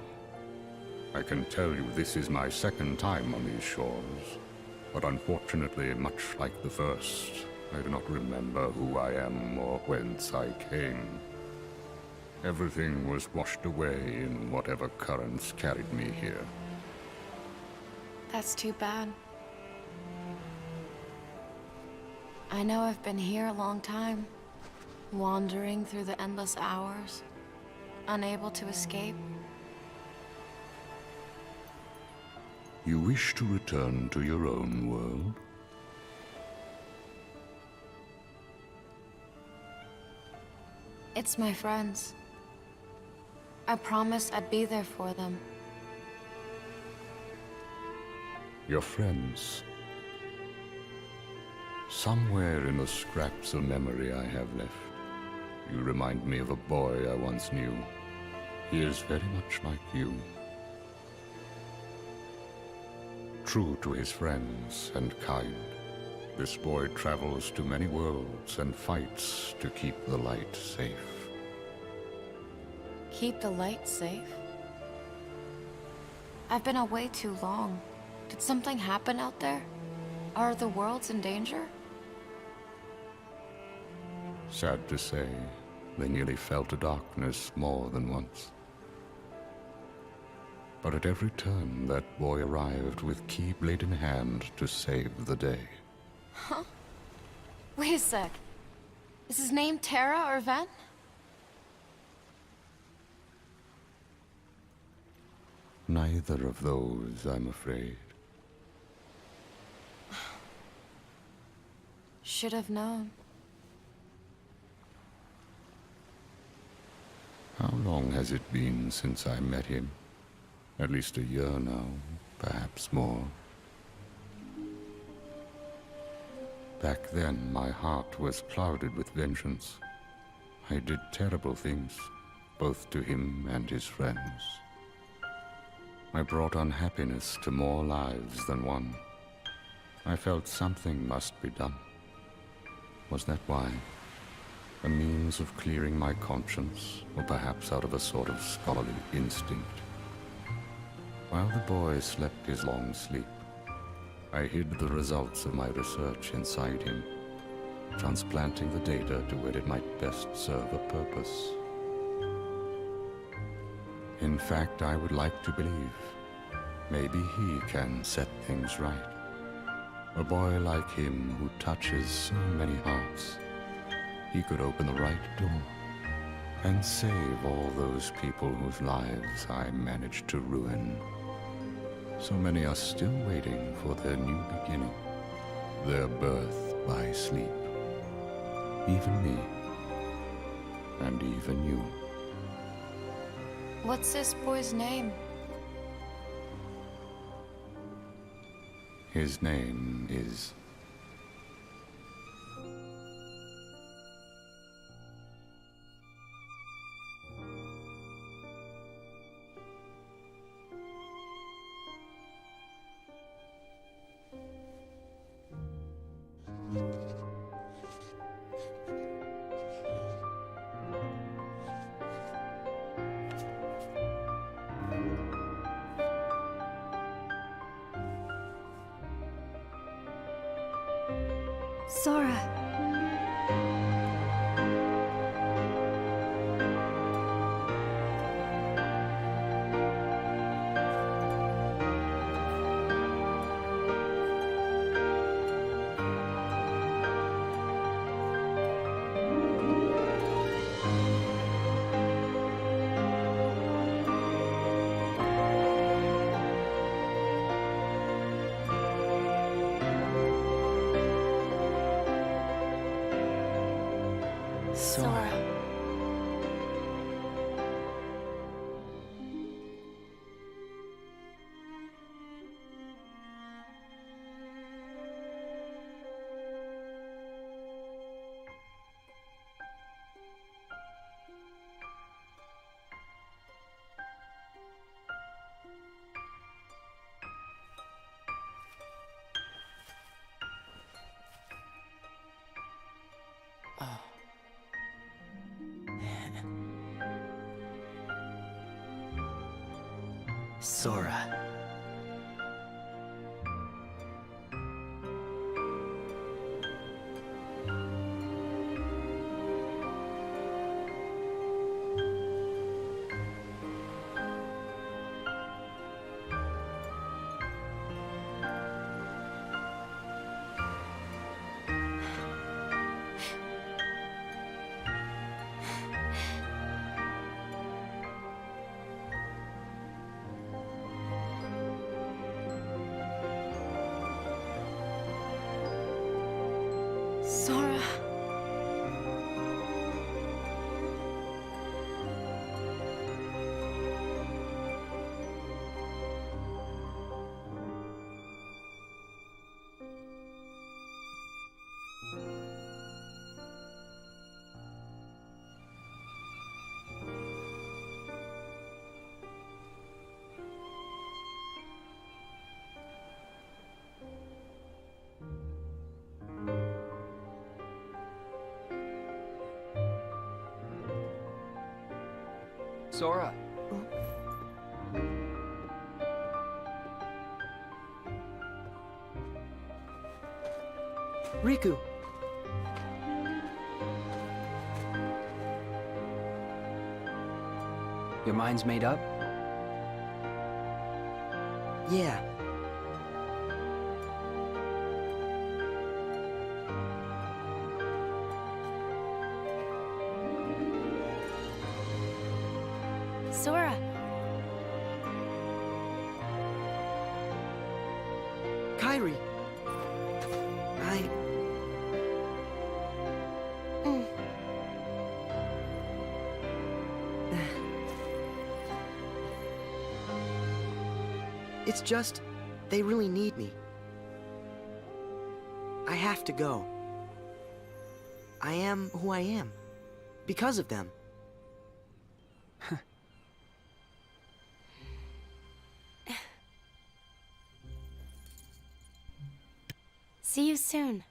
I can tell you this is my second time on these shores. But unfortunately, much like the first, I do not remember who I am or whence I came. Everything was washed away in whatever currents carried me here. That's too bad. I know I've been here a long time, wandering through the endless hours, unable to escape. You wish to return to your own world? It's my friends. I promised I'd be there for them. Your friends? Somewhere in the scraps of memory I have left, you remind me of a boy I once knew. He is very much like you. True to his friends and kind, this boy travels to many worlds and fights to keep the light safe. Keep the light safe? I've been away too long. Did something happen out there? Are the worlds in danger? Sad to say, they nearly fell to darkness more than once. But at every turn, that boy arrived with Keyblade in hand to save the day. Huh? Wait a sec. Is his name Terra or Ven? Neither of those, I'm afraid. Should have known. How long has it been since I met him? At least a year now, perhaps more. Back then, my heart was clouded with vengeance. I did terrible things, both to him and his friends. I brought unhappiness to more lives than one. I felt something must be done. Was that why? A means of clearing my conscience, or perhaps out of a sort of scholarly instinct. While the boy slept his long sleep, I hid the results of my research inside him, transplanting the data to where it might best serve a purpose. In fact, I would like to believe maybe he can set things right. A boy like him who touches so many hearts, he could open the right door and save all those people whose lives I managed to ruin. So many are still waiting for their new beginning, their birth by sleep. Even me, and even you. What's this boy's name? His name is... Sora. Sora. Sora. Sora. Riku! Your mind's made up? Yeah. Sora! Kairi! It's just, they really need me. I have to go. I am who I am. Because of them. See you soon.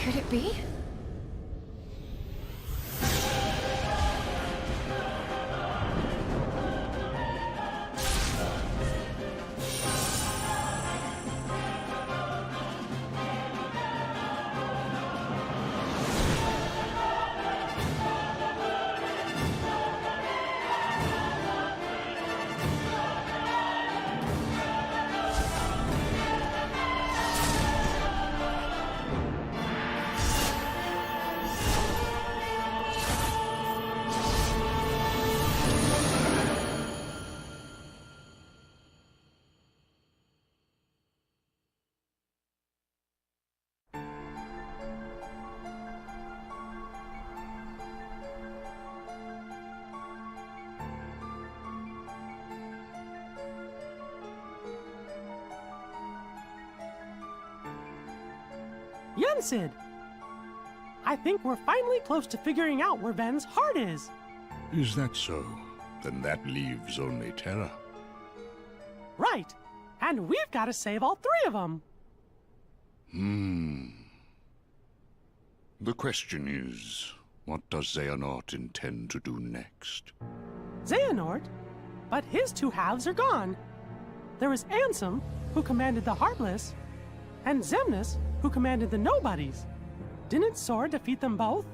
Could it be? Yensid! I think we're finally close to figuring out where Ven's heart is. Is that so? Then that leaves only Terra. Right. And we've got to save all three of them. The question is, what does Xehanort intend to do next? Xehanort? But his two halves are gone. There was Ansem, who commanded the Heartless, and Xemnas, who commanded the Nobodies. Didn't Sora defeat them both?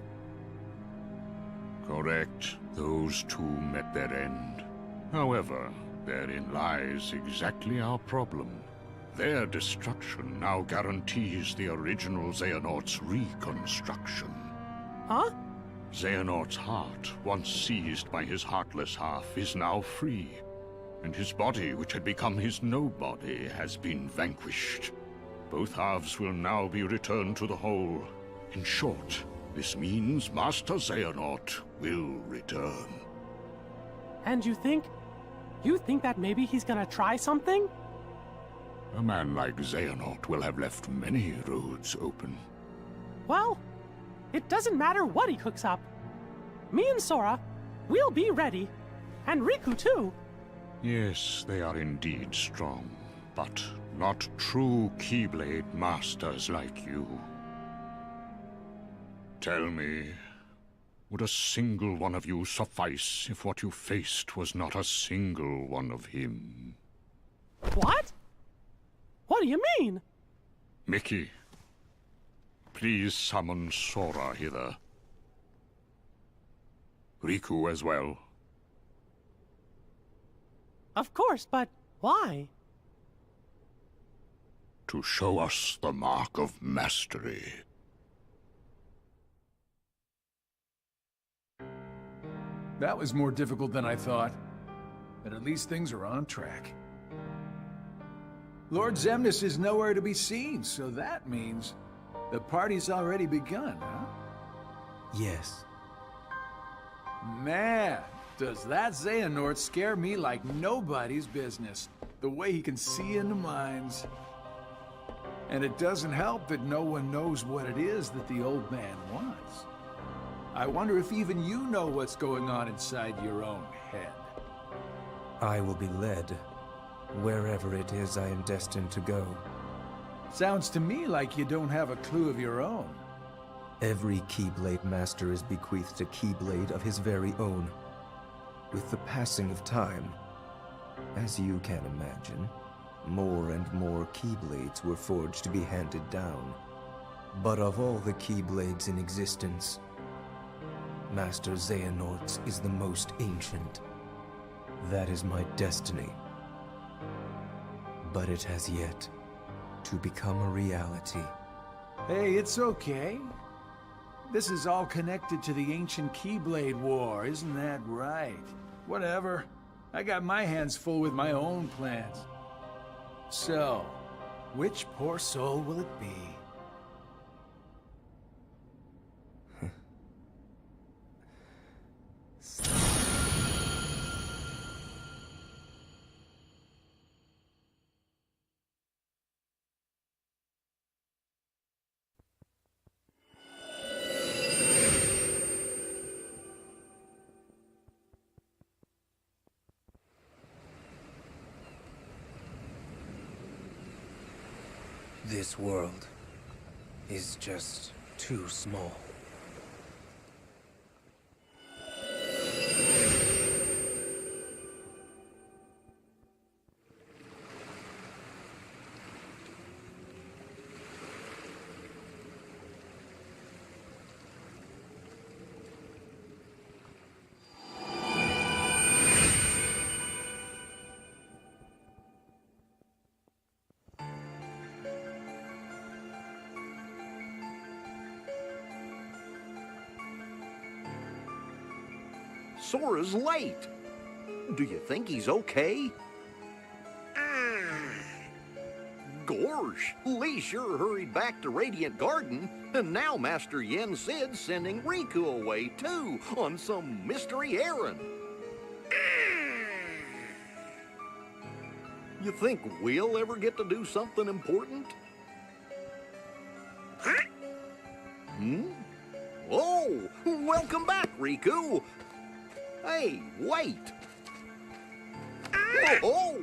Correct. Those two met their end. However, therein lies exactly our problem. Their destruction now guarantees the original Xehanort's reconstruction. Huh? Xehanort's heart, once seized by his heartless half, is now free. And his body, which had become his nobody, has been vanquished. Both halves will now be returned to the whole. In short, this means Master Xehanort will return. And you think that maybe he's gonna try something? A man like Xehanort will have left many roads open. Well, it doesn't matter what he cooks up. Me and Sora, we'll be ready. And Riku too. Yes, they are indeed strong, but not true Keyblade masters like you. Tell me, would a single one of you suffice if what you faced was not a single one of him? What? What do you mean? Mickey, please summon Sora hither. Riku as well. Of course, but why? To show us the mark of mastery. That was more difficult than I thought. But at least things are on track. Lord Xemnas is nowhere to be seen, so that means the party's already begun, huh? Yes. Man, does that Xehanort scare me like nobody's business. The way he can see into minds. And it doesn't help that no one knows what it is that the old man wants. I wonder if even you know what's going on inside your own head. I will be led wherever it is I am destined to go. Sounds to me like you don't have a clue of your own. Every Keyblade Master is bequeathed a Keyblade of his very own. With the passing of time, as you can imagine, more and more Keyblades were forged to be handed down. But of all the Keyblades in existence, Master Xehanort's is the most ancient. That is my destiny. But it has yet to become a reality. Hey, it's okay. This is all connected to the ancient Keyblade War, isn't that right? Whatever. I got my hands full with my own plans. So, which poor soul will it be? This world is just too small. Sora's late. Do you think he's okay? Gorsh, Lee sure hurried back to Radiant Garden, and now Master Yen Sid's sending Riku away too, on some mystery errand. You think we'll ever get to do something important? Oh, welcome back, Riku. Hey, wait! Whoa!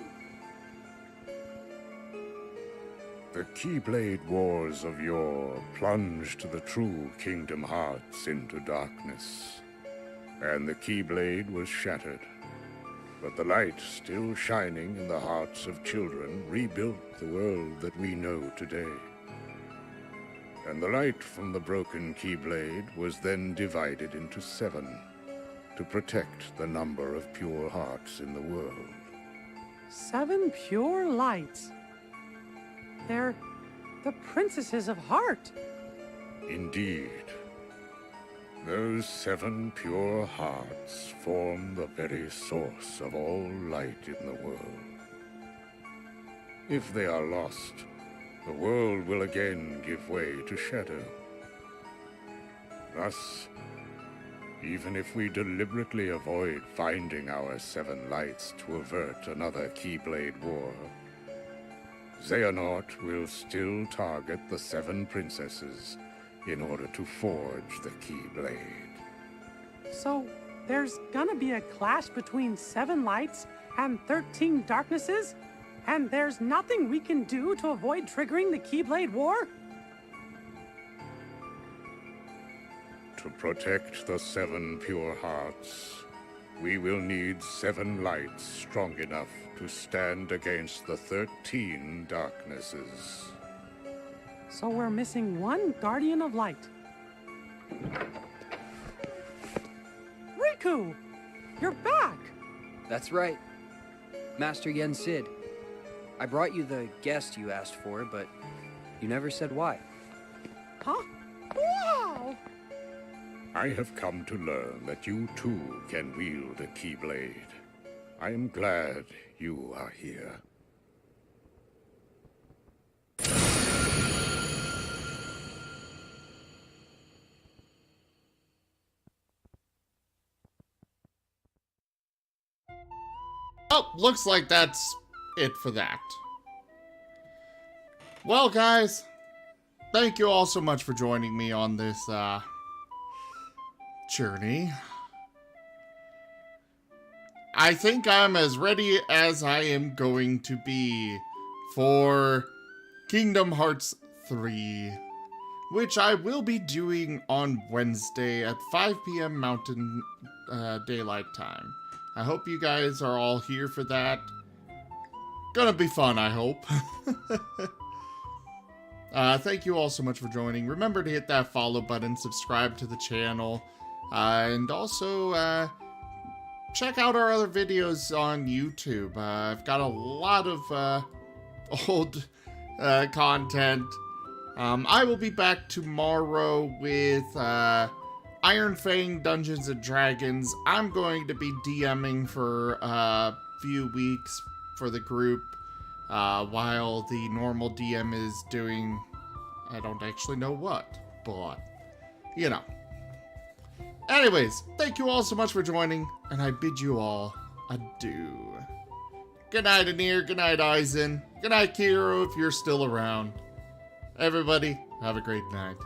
The Keyblade Wars of yore plunged the true Kingdom Hearts into darkness, and the Keyblade was shattered. But the light still shining in the hearts of children rebuilt the world that we know today. And the light from the broken Keyblade was then divided into 7. To protect the number of pure hearts in the world. 7 pure lights. They're the princesses of heart. Indeed. Those 7 pure hearts form the very source of all light in the world. If they are lost, the world will again give way to shadow. Thus, even if we deliberately avoid finding our 7 lights to avert another Keyblade War, Xehanort will still target the 7 princesses in order to forge the Keyblade. So, there's gonna be a clash between 7 lights and 13 darknesses? And there's nothing we can do to avoid triggering the Keyblade War? To protect the 7 pure hearts, we will need 7 lights strong enough to stand against the 13 darknesses. So we're missing 1 Guardian of Light. Riku! You're back! That's right. Master Yen Sid. I brought you the guest you asked for, but you never said why. Huh? Wow! I have come to learn that you too can wield a Keyblade. I am glad you are here. Oh, looks like that's it for that. Well, guys, thank you all so much for joining me on this journey. I think I'm as ready as I am going to be for Kingdom Hearts 3, which I will be doing on Wednesday at 5 p.m. Mountain Daylight Time. I hope you guys are all here for that. Gonna be fun, I hope. Thank you all so much for joining. Remember to hit that follow button, subscribe to the channel, and also check out our other videos on YouTube. I've got a lot of old content. I will be back tomorrow with Iron Fang Dungeons & Dragons. I'm going to be DMing for a few weeks for the group, while the normal DM is doing, I don't actually know what, but, you know. Anyways, thank you all so much for joining, and I bid you all adieu. Good night, Anir. Good night, Aizen. Good night, Kiro, if you're still around. Everybody, have a great night.